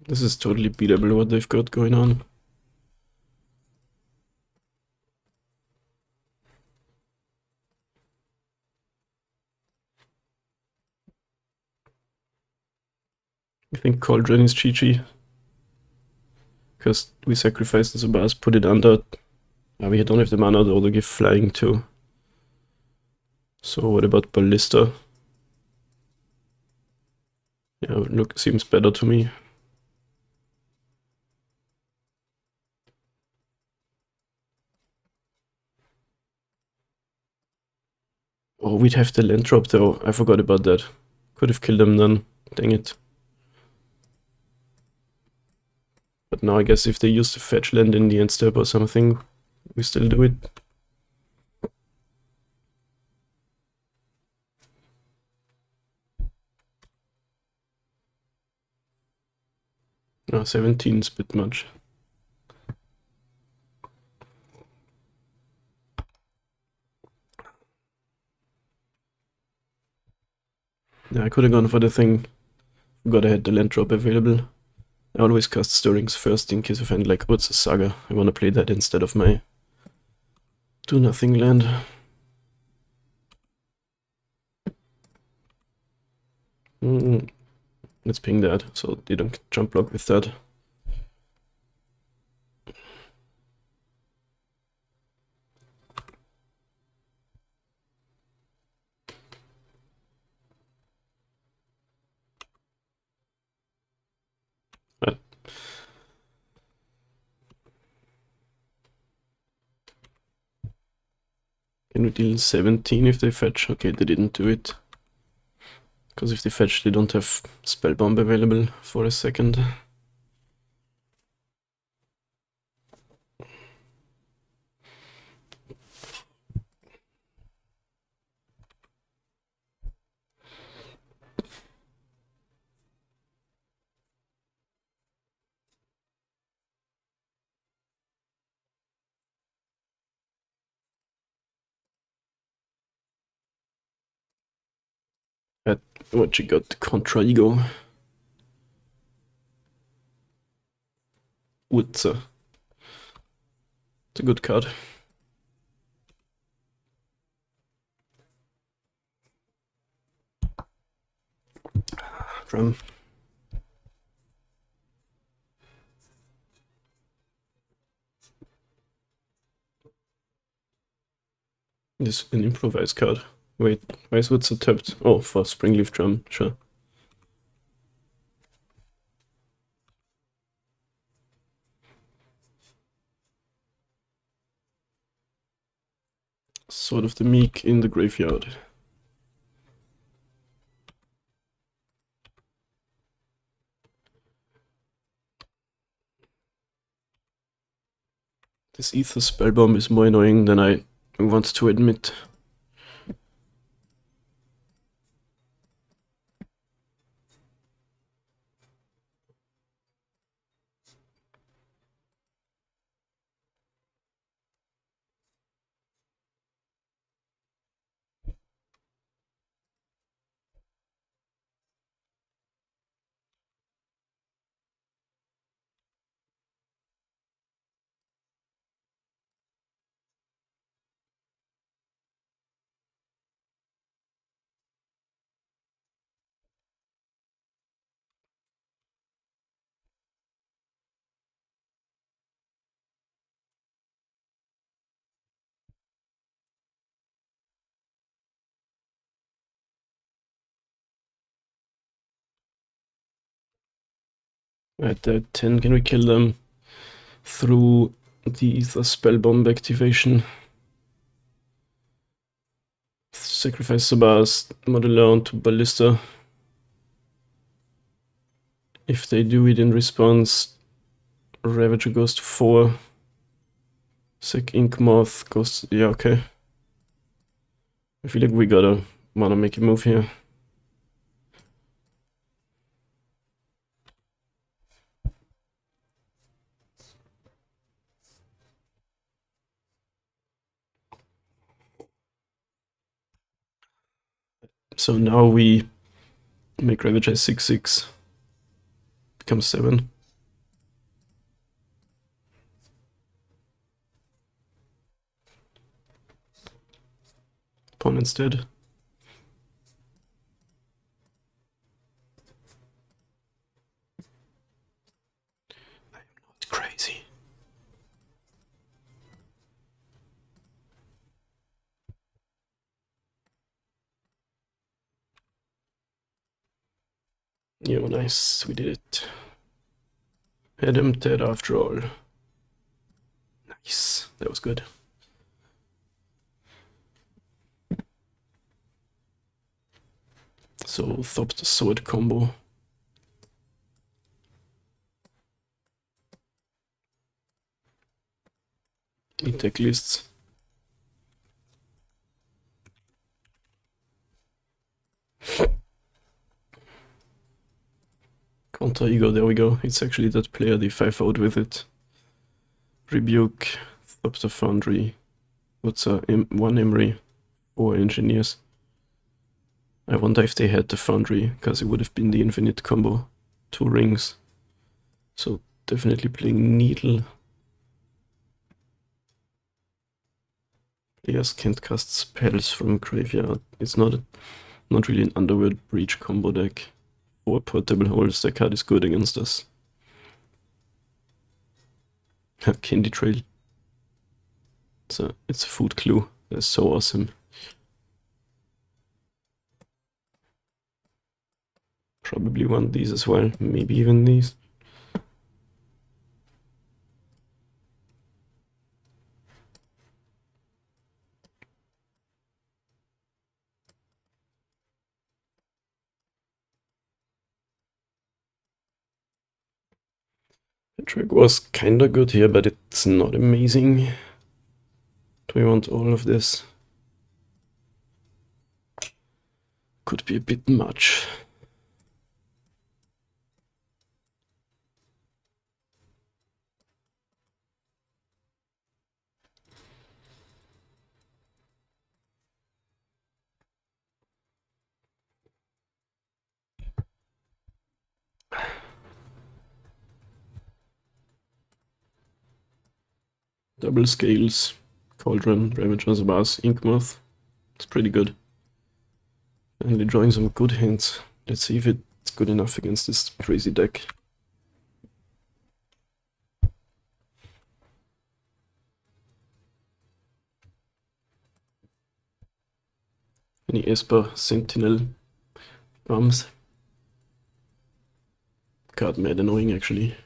This is totally beatable what they've got going on. I think Cauldron is GG. Because we sacrificed the Zubaz, put it under. We don't have the mana to give flying too. So what about Ballista? Yeah, look, seems better to me. Oh, we'd have the land drop though. I forgot about that. Could have killed them then. Dang it. But now I guess if they use the fetch land in the end step or something, we still do it. No, 17 is a bit much. Yeah, I could have gone for the thing. Forgot I had the land drop available. I always cast Stirrings first in case of any, like, oh, it's a Saga. I want to play that instead of my do-nothing land. Let's ping that, so they don't jump block with that. Right. Can we deal 17 if they fetch? Okay, they didn't do it. Because if they fetch, they don't have Spellbomb available for a second. What you got? Contra Ego. Witzer. It's a good card. Drum. This is an improvised card. Wait, why is Witzer tapped? Oh, for Springleaf Drum, sure. Sword of the Meek in the graveyard. This Ether Spellbomb is more annoying than I want to admit. At 10, can we kill them through the Ether Spellbomb activation? Sacrifice Sabas, Modular onto Ballista. If they do it in response, Ravager goes to 4. Sick Ink Moth goes to, yeah, okay. I feel like we gotta wanna make a move here. So now we make Ravager 6/6, becomes 7. Opponent's dead. I'm not crazy. Yeah, nice, we did it. Had him dead after all. Nice, that was good. So, Thopter-Sword combo. Deck lists. Counter ego, there we go. It's actually that player, they 5-0'd with it. Rebuke, Thopter Foundry. What's a 1 Emery, 4 engineers. I wonder if they had the Foundry, because it would have been the infinite combo. 2 rings. So definitely playing Needle. Players can't cast spells from graveyard. It's not really an Underworld Breach combo deck. 4 portable holes, that card is good against us. Candy Trail. It's a food clue. That's so awesome. Probably want these as well, maybe even these. The track was kinda good here, but it's not amazing. Do we want all of this? Could be a bit much. Double scales, Cauldron, Ravager, Vase, Inkmoth. It's pretty good. Finally drawing some good hands. Let's see if it's good enough against this crazy deck. Any Esper, Sentinel, Bums. Card mad annoying actually.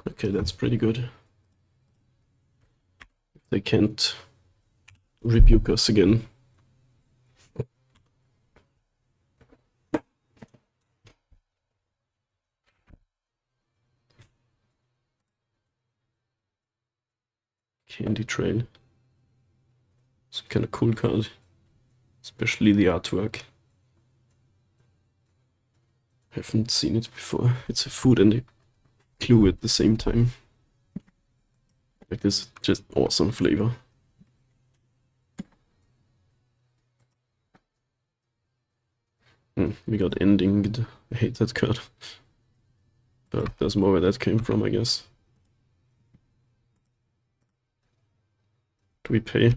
Okay, that's pretty good. They can't rebuke us again. Candy Trail. It's a kind of cool card. Especially the artwork. Haven't seen it before. It's a food and a clue at the same time. Like this, just awesome flavor. We got endinged. I hate that card. But there's more where that came from, I guess. Do we pay?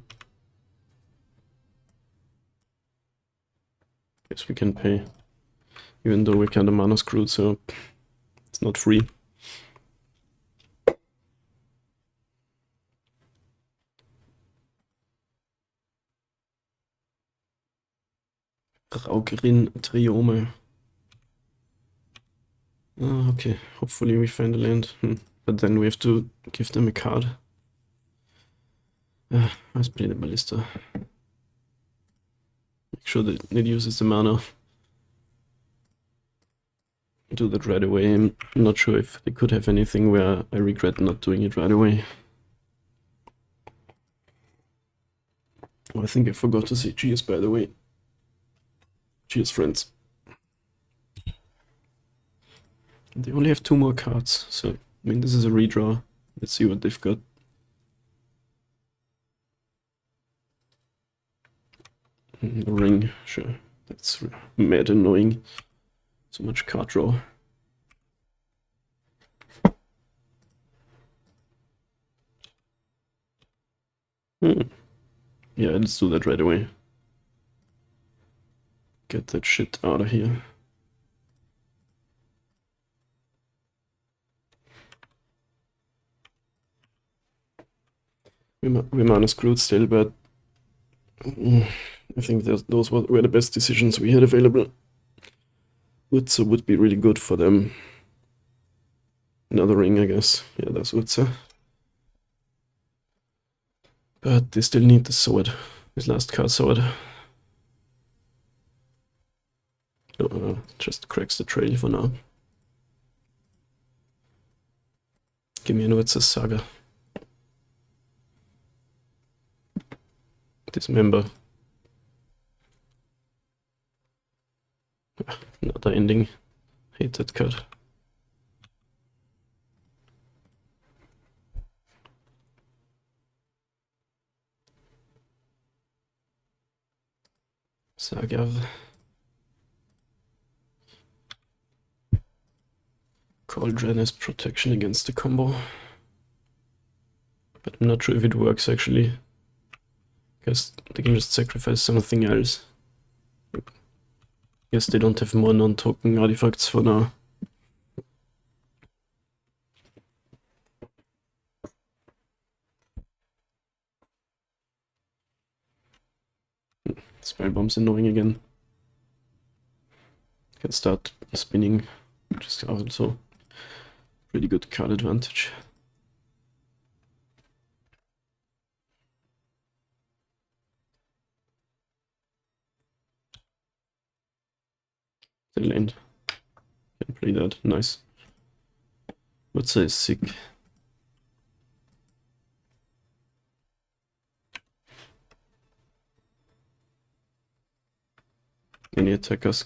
Guess we can pay. Even though we're kinda mana screwed, so it's not free. Raugerin Triome. Okay, hopefully we find a land. But then we have to give them a card. Let's play the Ballista. Make sure that it uses the mana. Do that right away. I'm not sure if they could have anything where I regret not doing it right away. Oh, I think I forgot to say cheers, by the way. Cheers, friends. They only have 2 more cards, so I mean this is a redraw. Let's see what they've got. Ring, sure. That's mad annoying. So much card draw. Yeah, let's do that right away. Get that shit out of here. We're minor screwed still, but I think those were the best decisions we had available. Utsa would be really good for them. Another ring, I guess. Yeah, that's Utsa. But they still need the sword. His last card sword. Just cracks the trail for now. Give me an Utsa Saga. Dismember. Another ending. Hate that card. Sagav. Cauldron has protection against the combo. But I'm not sure if it works actually. Because they can just sacrifice something else. Guess they don't have more non-token artifacts for now. Spellbomb's annoying again. Can start spinning, which is also pretty good card advantage. The land. Can play that, nice. What's a sick? Any attackers?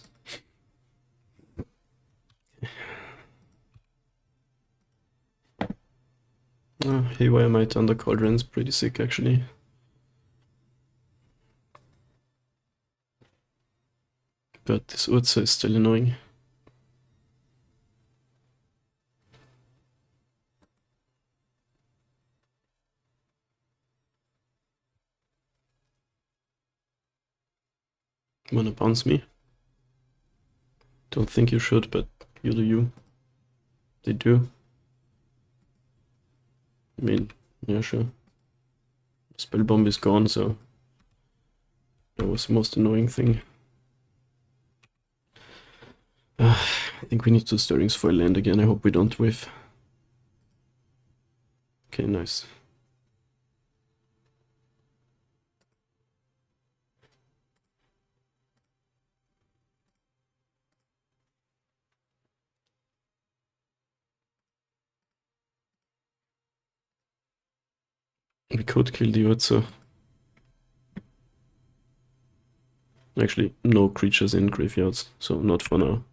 Haywire Might under Cauldron's pretty sick actually. But this Urza is still annoying. Wanna bounce me? Don't think you should, but you do you. They do. I mean, yeah, sure. Spellbomb is gone, so that was the most annoying thing. I think we need 2 stirrings for a land again. I hope we don't whiff. Okay, nice. We could kill the Urza. Actually, no creatures in graveyards, so not for now.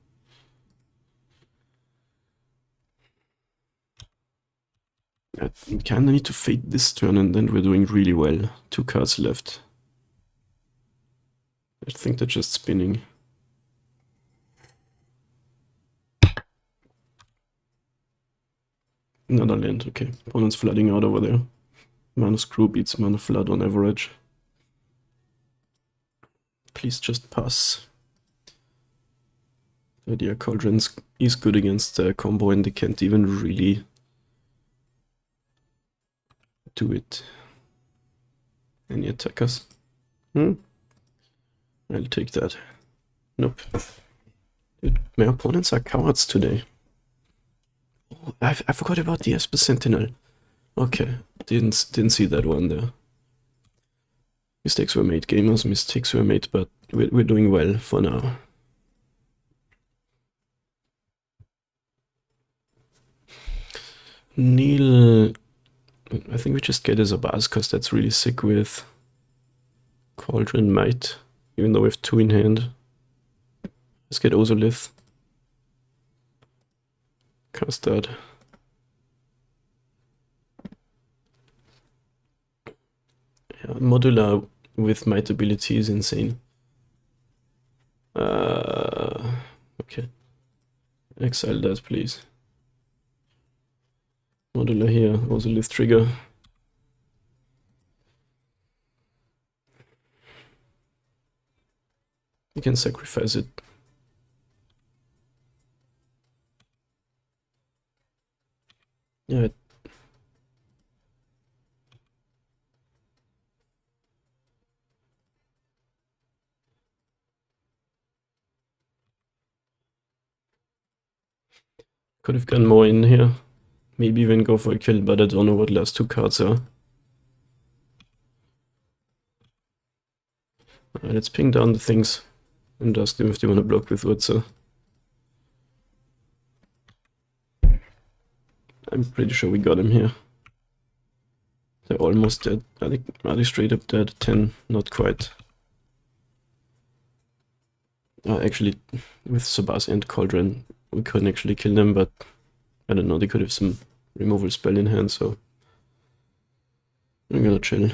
We kinda need to fade this turn and then we're doing really well. 2 cards left. I think they're just spinning. Another land, okay. Opponent's flooding out over there. Mana Screw beats Mana Flood on average. Please just pass. The idea Cauldron is good against the combo and they can't even really do it. Any attackers? I'll take that. Nope. Dude, my opponents are cowards today. Oh, I forgot about the Esper Sentinel. Okay, didn't see that one there. Mistakes were made, gamers. Mistakes were made, but we're doing well for now. Neil, I think we just get as a buzz because that's really sick with Cauldron Might, even though we have 2 in hand. Let's get Ozolith. Cast that. Yeah, modular with Might ability is insane. Okay. Exile that, please. Modular here, also list trigger. You can sacrifice it. Yeah. Could have gone more in here. Maybe even go for a kill, but I don't know what last two cards are. Let's ping down the things and ask them if they want to block with Wurzel. I'm pretty sure we got him here. They're almost dead. Are they straight up dead? 10, not quite. Actually, with Sabas and Cauldron, we couldn't actually kill them, but I don't know, they could have some removal spell in hand, so I'm gonna chill.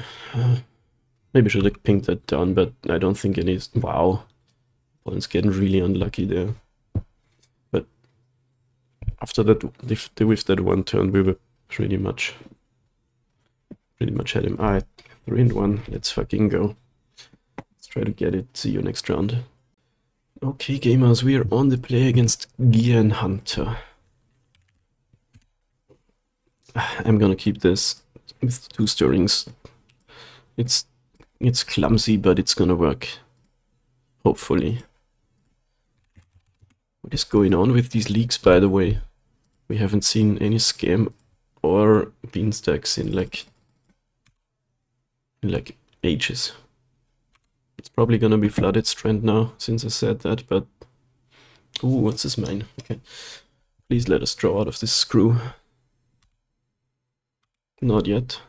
Maybe I should have pinged that down, but I don't think any. Wow. Opponent's getting really unlucky there. But after that, with that one turn, we were pretty much had him. Alright, 3-1. Let's fucking go. Let's try to get it. See you next round. Okay, gamers, we are on the play against Gian Hunter. I'm gonna keep this with 2 stirrings. It's clumsy, but it's gonna work. Hopefully. What is going on with these leaks, by the way? We haven't seen any scam or beanstacks in like ages. It's probably gonna be Flooded Strand now, since I said that, but... Ooh, what's this mine? Okay. Please let us draw out of this screw. Not yet.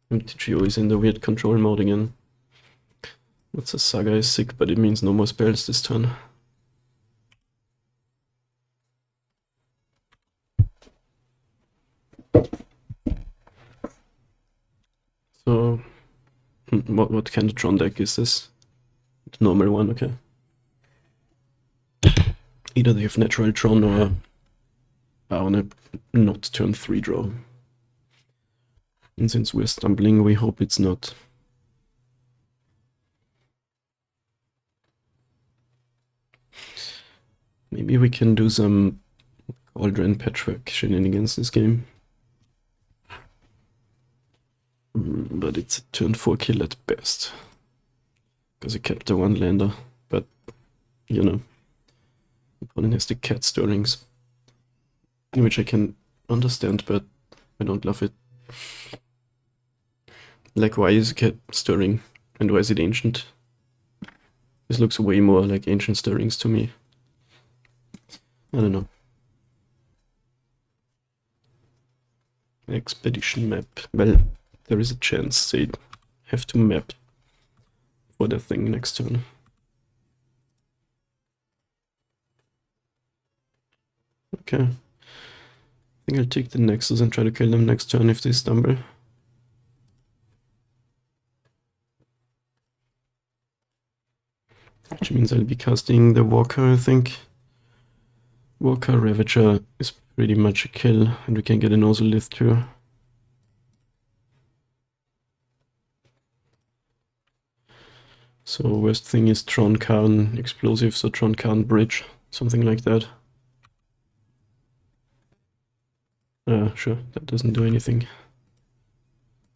MTGO is in the weird control mode again. What's a Saga is sick, but it means no more spells this turn. So, what kind of Tron deck is this? The normal one, okay. Either they have natural Tron or I wanna not turn 3 draw. And since we're stumbling, we hope it's not. Maybe we can do some Cauldron patchwork shenanigans this game. But it's a turn 4 kill at best. Because I kept the 1 lander, but you know, opponent has the cat stirrings. Which I can understand, but I don't love it. Like, why is cat stirring? And why is it ancient? This looks way more like ancient stirrings to me. I don't know. Expedition map. Well, there is a chance they have to map for the thing next turn. Okay. I think I'll take the Nexus and try to kill them next turn if they stumble. Which means I'll be casting the Walker, I think. Walker Ravager is pretty much a kill, and we can get an Ozolith too. So worst thing is Tron Karn Explosives or Tron Karn Bridge, something like that. Sure, that doesn't do anything.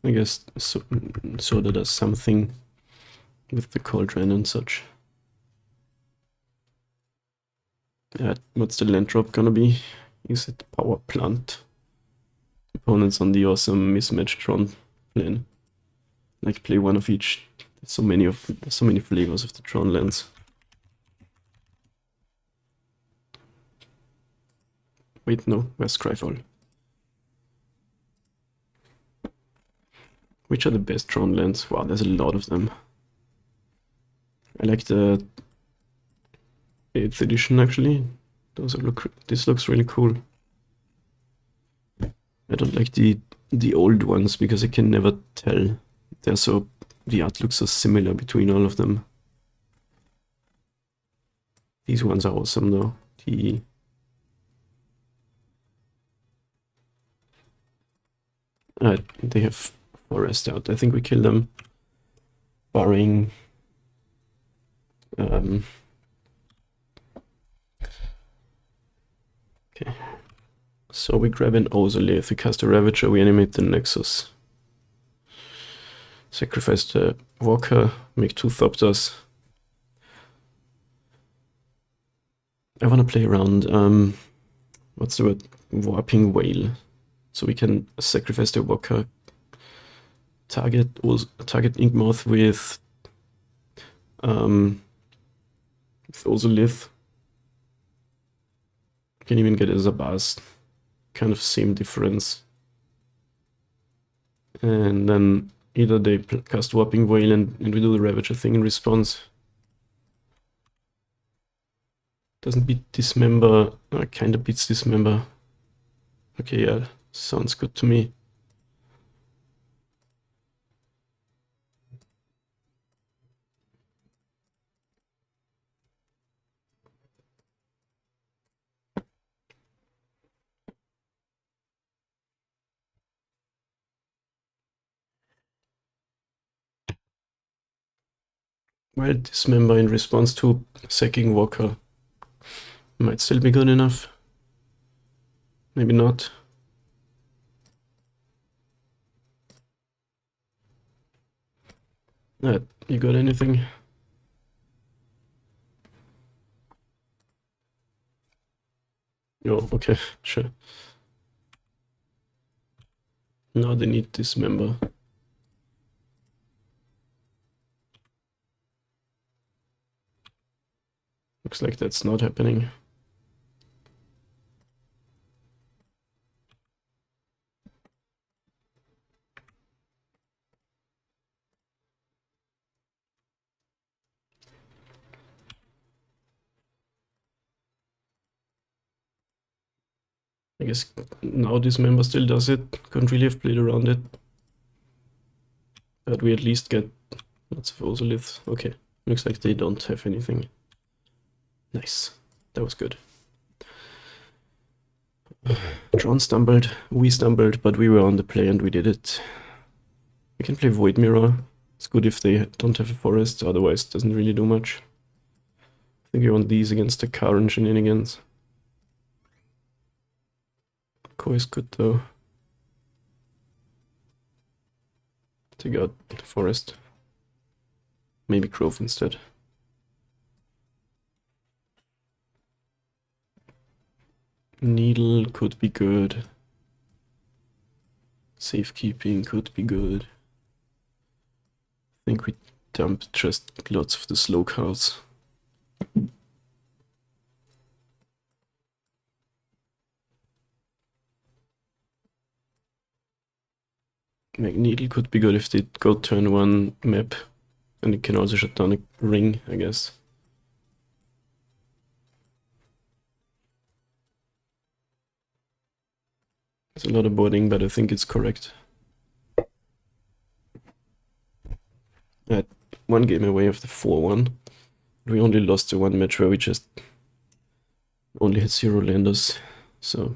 I guess Soda does something with the Cauldron and such. What's the land drop gonna be? Is it Power Plant? Opponents on the awesome mismatched Tron plan. Like play one of each. There's so many flavors of the Tron lands. Wait, no, where's Scryfall? Which are the best Tron lands? Wow, there's a lot of them. I like the 8th edition actually. This looks really cool. I don't like the old ones because I can never tell. They're so The art looks so similar between all of them. These ones are awesome though. They have forest out. I think we kill them. Barring okay. So we grab an Ozolith, we cast a Ravager, we animate the Nexus. Sacrifice the Walker, make 2 Thopters. I want to play around, what's the word? Warping Whale. So we can sacrifice the Walker, target Inkmoth with Ozolith. Can even get as a Zabaz. Kind of same difference. And then either they cast Warping Whale and we do the Ravager thing in response. Doesn't beat Dismember, kinda beats Dismember. Okay, yeah, sounds good to me. Well, Dismember in response to sacking Walker might still be good enough. Maybe not. You got anything? Oh, okay, sure. Now they need Dismember. Looks like that's not happening. I guess now Dismember still does it. Couldn't really have played around it. But we at least get lots of Ozoliths. Okay, looks like they don't have anything. Nice, that was good. Tron stumbled, we stumbled, but we were on the play and we did it. We can play Void Mirror. It's good if they don't have a forest, otherwise it doesn't really do much. I think we want these against the current shenanigans. Ko is good though. Take out the forest. Maybe Grove instead. Needle could be good. Safekeeping could be good. I think we dump just lots of the slow cards. Needle could be good if they go turn 1 map. And it can also shut down a ring, I guess. There's a lot of boarding, but I think it's correct. At 1 game away of the 4-1. We only lost the 1 match where we just only had 0 landers. So,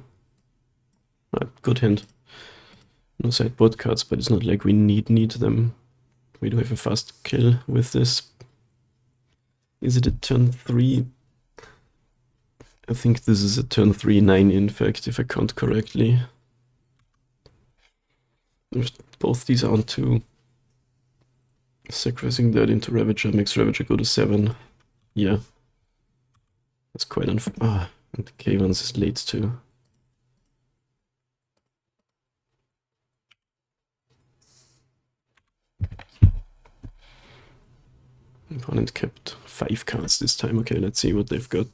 good hand. No sideboard cards, but it's not like we need them. We do have a fast kill with this. Is it a turn 3? I think this is a turn 3/9 in fact, if I count correctly. If both these are on 2. Sacrificing that into Ravager makes Ravager go to 7. Yeah. That's quite unfair. Ah, and the K1s is late too. Opponent kept 5 cards this time. Okay, let's see what they've got.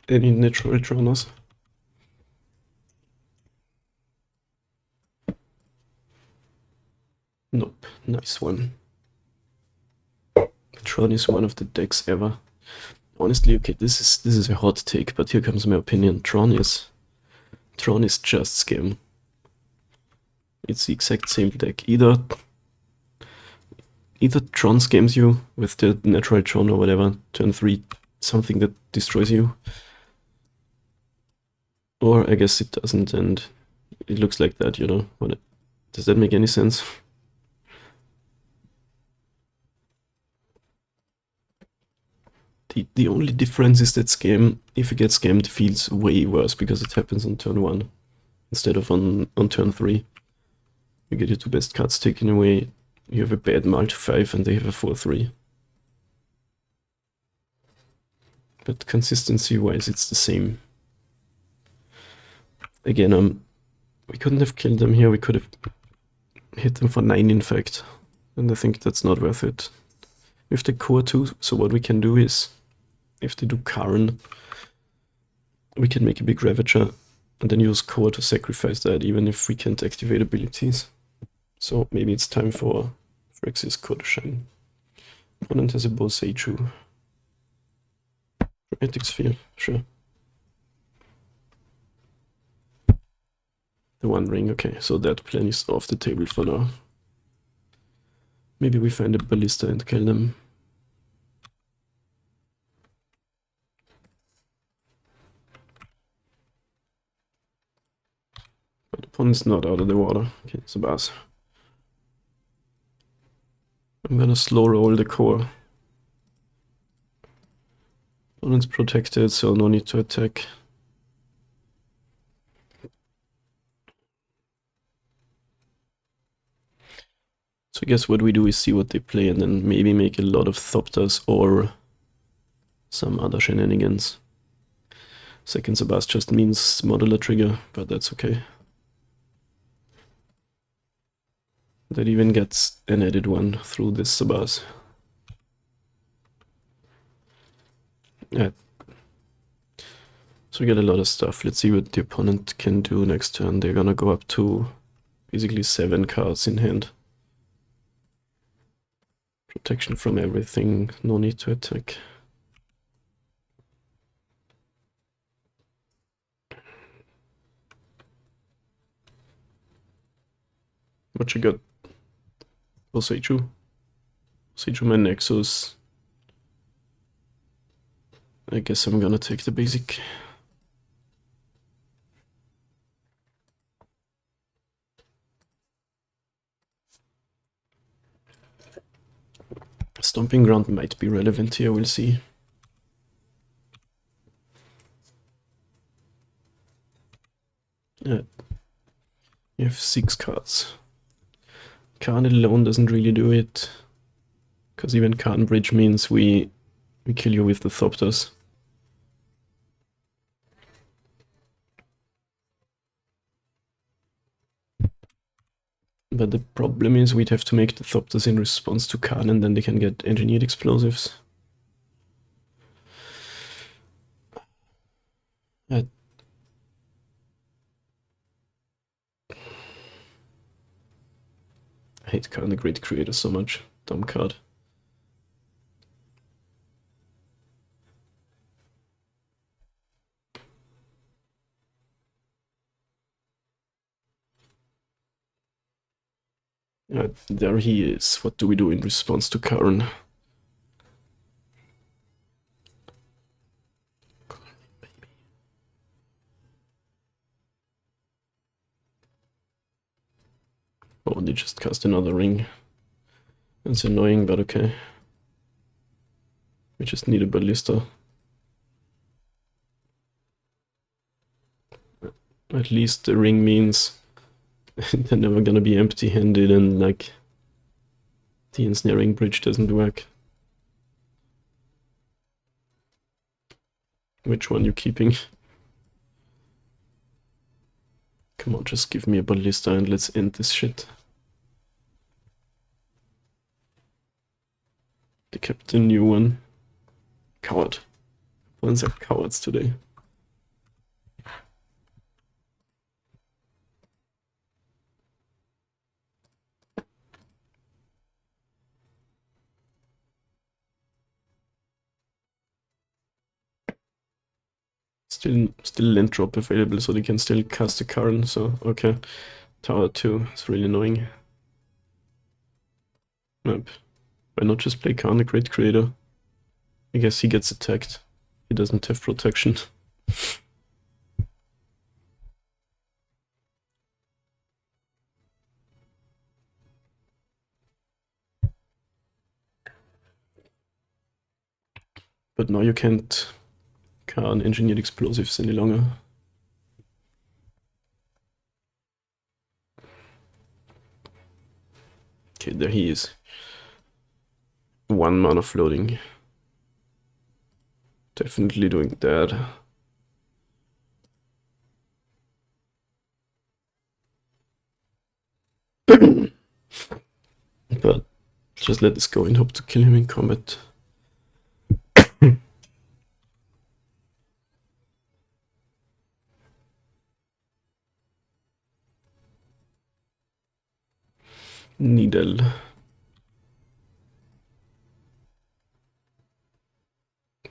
Any natural Troners? Nope, nice one. Tron is one of the decks ever. Honestly, okay, this is a hot take, but here comes my opinion. Tron is just scam. It's the exact same deck. Either Tron scams you with the natural Tron or whatever, turn 3, something that destroys you. Or I guess it doesn't, and it looks like that, you know. Does that make any sense? The only difference is that scam, if you get scammed, feels way worse because it happens on turn 1 instead of on turn 3. You get your 2 best cards taken away, you have a bad multi 5 and they have a 4-3. But consistency wise it's the same. Again, we couldn't have killed them here, we could have hit them for 9 in fact. And I think that's not worth it. We have the core too, so what we can do is, if they do Karn, we can make a big Ravager and then use core to sacrifice that, even if we can't activate abilities. So maybe it's time for Phyrexia's core to shine. Opponent has a Boseiju. Dramatic Sphere, sure. The One Ring, okay, so that plan is off the table for now. Maybe we find a Ballista and kill them. But the opponent's not out of the water. Okay, it's a boss. I'm gonna slow roll the core. Opponent's protected, so no need to attack. So I guess what we do is see what they play and then maybe make a lot of Thopters or some other shenanigans. Second Sabas just means modular trigger, but that's okay. That even gets an added one through this Sabas. Yeah. So we get a lot of stuff. Let's see what the opponent can do next turn. They're gonna go up to basically 7 cards in hand. Protection from everything, no need to attack. What you got? Boseiju? Boseiju my Nexus. I guess I'm gonna take the basic. Stomping Ground might be relevant here, we'll see. Yeah. You have 6 cards. Karn alone doesn't really do it, because even Karn Bridge means we kill you with the Thopters. But the problem is we'd have to make the Thopters in response to Karn and then they can get engineered explosives. I hate Karn the Great Creator so much. Dumb card. There he is. What do we do in response to Karn? Oh, they just cast another ring. It's annoying, but okay. We just need a Ballista. At least the ring means they're never gonna be empty-handed and like the ensnaring bridge doesn't work. Which one you keeping? Come on, just give me a Ballista and let's end this shit. They kept the new one. Coward. Ones are cowards today. Still land drop available, so they can still cast the Karn, so okay. Tower 2 is really annoying. Nope. Why not just play Karn, the Great Creator? I guess he gets attacked. He doesn't have protection. But now you can't Karn engineered explosives any longer. Okay, there he is. 1 mana floating. Definitely doing that. But just let this go and hope to kill him in combat. Needle.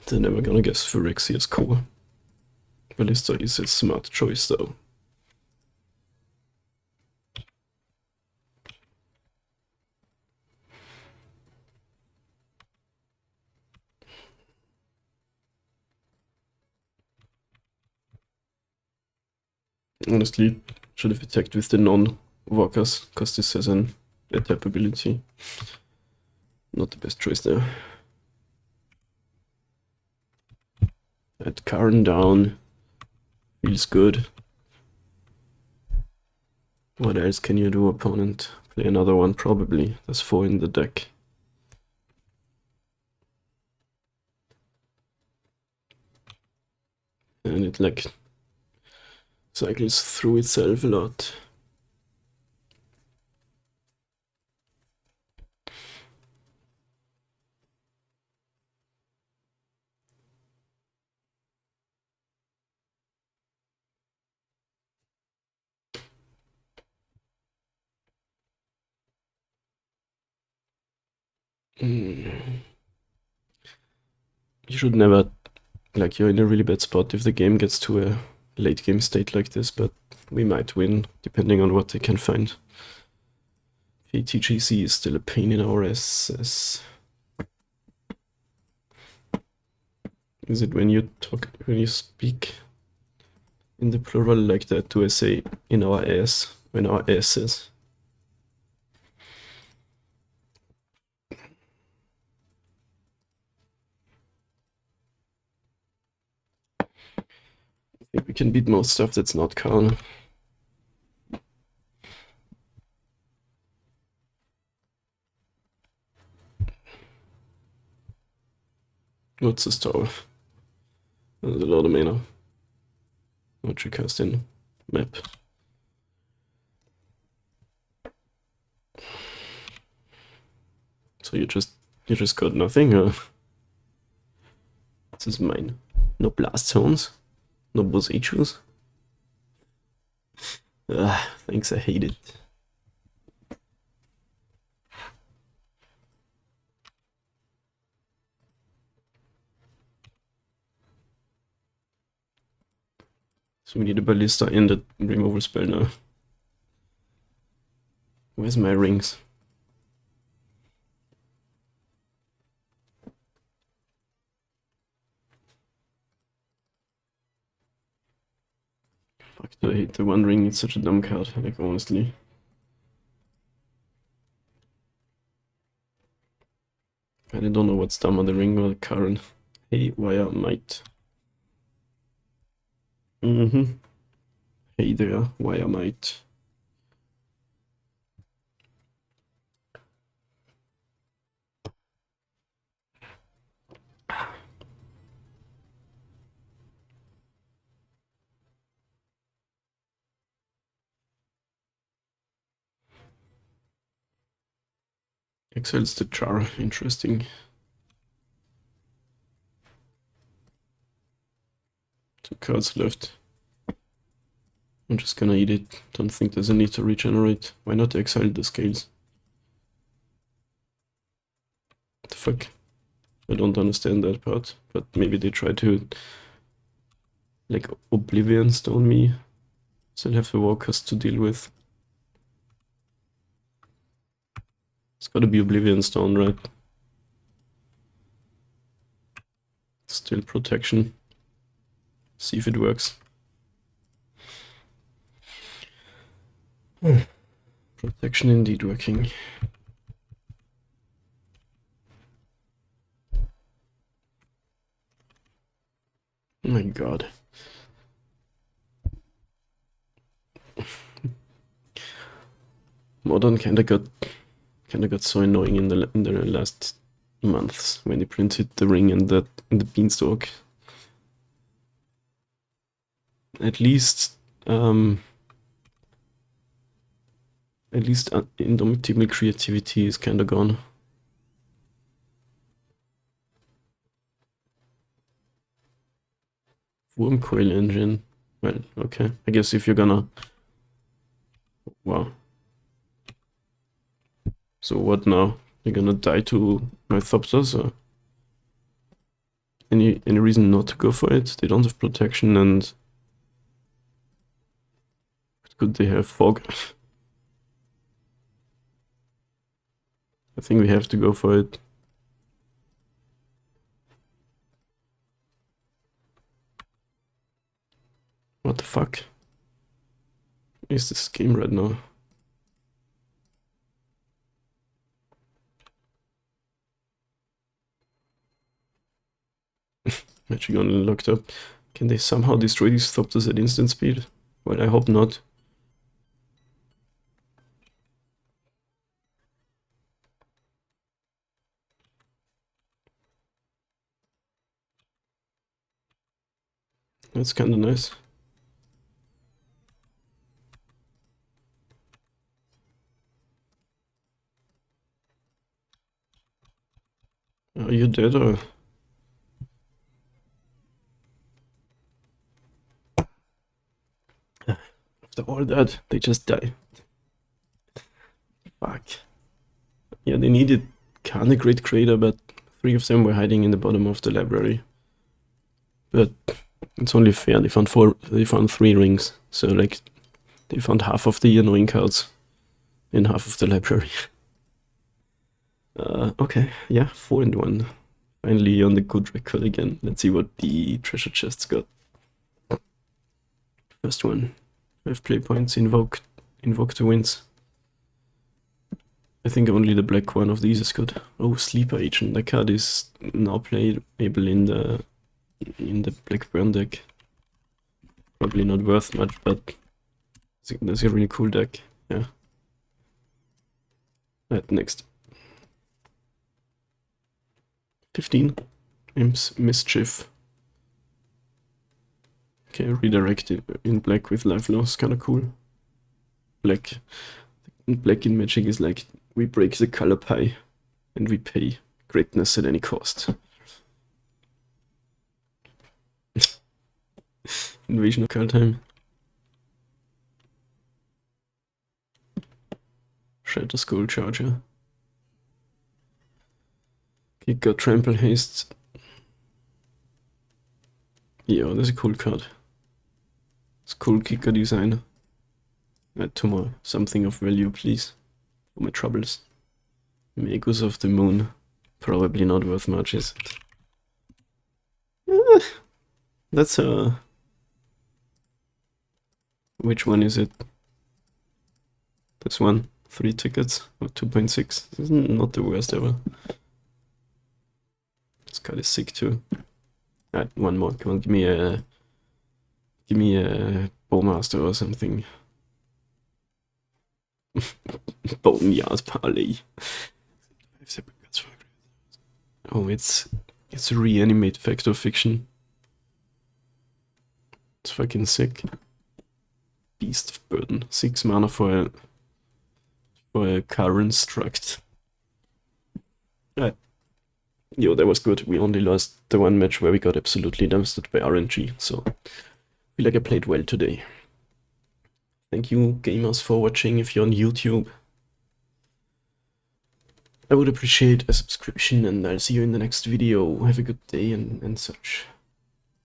They're never gonna guess Phyrexia's core. Ballista is a smart choice though. Honestly, should have attacked with the non-walkers, because this has an attack ability. Not the best choice there. That Karn down. Feels good. What else can you do, opponent? Play another one, probably. There's 4 in the deck. And it like cycles through itself a lot. You should never, like, you're in a really bad spot if the game gets to a late game state like this, but we might win, depending on what they can find. ATGC is still a pain in our asses. Is it when you speak in the plural like that? Do I say in our ass, when our asses? I think we can beat most stuff that's not Karn. What's this tower? There's a lot of mana. What you cast in map. So you just got nothing, or this is mine. No blast zones, no boss issues. Thanks, I hate it. So we need a ballista and a removal spell now. Where's my rings? Fuck, do I hate the One Ring? It's such a dumb card, like, honestly. I don't know what's dumber, the ring or the Karn. Haywire Might. Hey there, Wire Might. Exiles the Jar, interesting. 2 cards left. I'm just gonna eat it. Don't think there's a need to regenerate. Why not exile the scales? What the fuck? I don't understand that part, but maybe they try to like Oblivion Stone me. Still have the walkers to deal with. It's gotta be Oblivion Stone, right? Still protection. See if it works. Protection indeed working. Oh my god. Modern kinda got so annoying in the last months when they printed the ring and the beanstalk. At least indomitable creativity is kinda gone. Worm coil engine. Well, okay. I guess if you're gonna... Wow. So what now? You're gonna die to my Thopters, or any reason not to go for it? They don't have protection, and could they have fog? I think we have to go for it. What the fuck is this game right now? Magic only locked up. Can they somehow destroy these Thopters at instant speed? Well, I hope not. That's kinda nice. Are you dead, or...? After all that, they just die. Fuck. Yeah, they needed kinda great crater, but 3 of them were hiding in the bottom of the library. But it's only fair, they found 3 rings, so like, they found half of the annoying cards in half of the library. Okay, yeah, 4-1. Finally on the good record again. Let's see what the treasure chests got. First one. 5 play points, invoke to wins. I think only the black one of these is good. Oh, Sleeper Agent. That card is now playable in the Blackburn deck. Probably not worth much, but that's a really cool deck. Yeah. Right, next. 15. Imps Mischief. Okay, redirect it in black with life loss, kinda cool. Black in Magic is like, we break the color pie and we pay greatness at any cost. Invasion of Kaldheim. Shatter Skull Charger. Kicker Trample Haste. Yeah, that's a cool card. It's cool kicker design. Add 2 more. Something of value, please. For my troubles. Magus of the Moon. Probably not worth much, is it? That's a... Which one is it? This one. 3 tickets. Or 2.6. This is not the worst ever. This card is sick too. Alright, 1 more. Come on, give me a Bowmaster or something. Boneyard Parlay. Oh, it's a reanimate Factor Fiction. It's fucking sick. Beast of Burden. 6 mana for a current struct. Right. Yo, that was good. We only lost the 1 match where we got absolutely dumpstered by RNG, so I feel like I played well today. Thank you, gamers, for watching if you're on YouTube. I would appreciate a subscription, and I'll see you in the next video. Have a good day and such.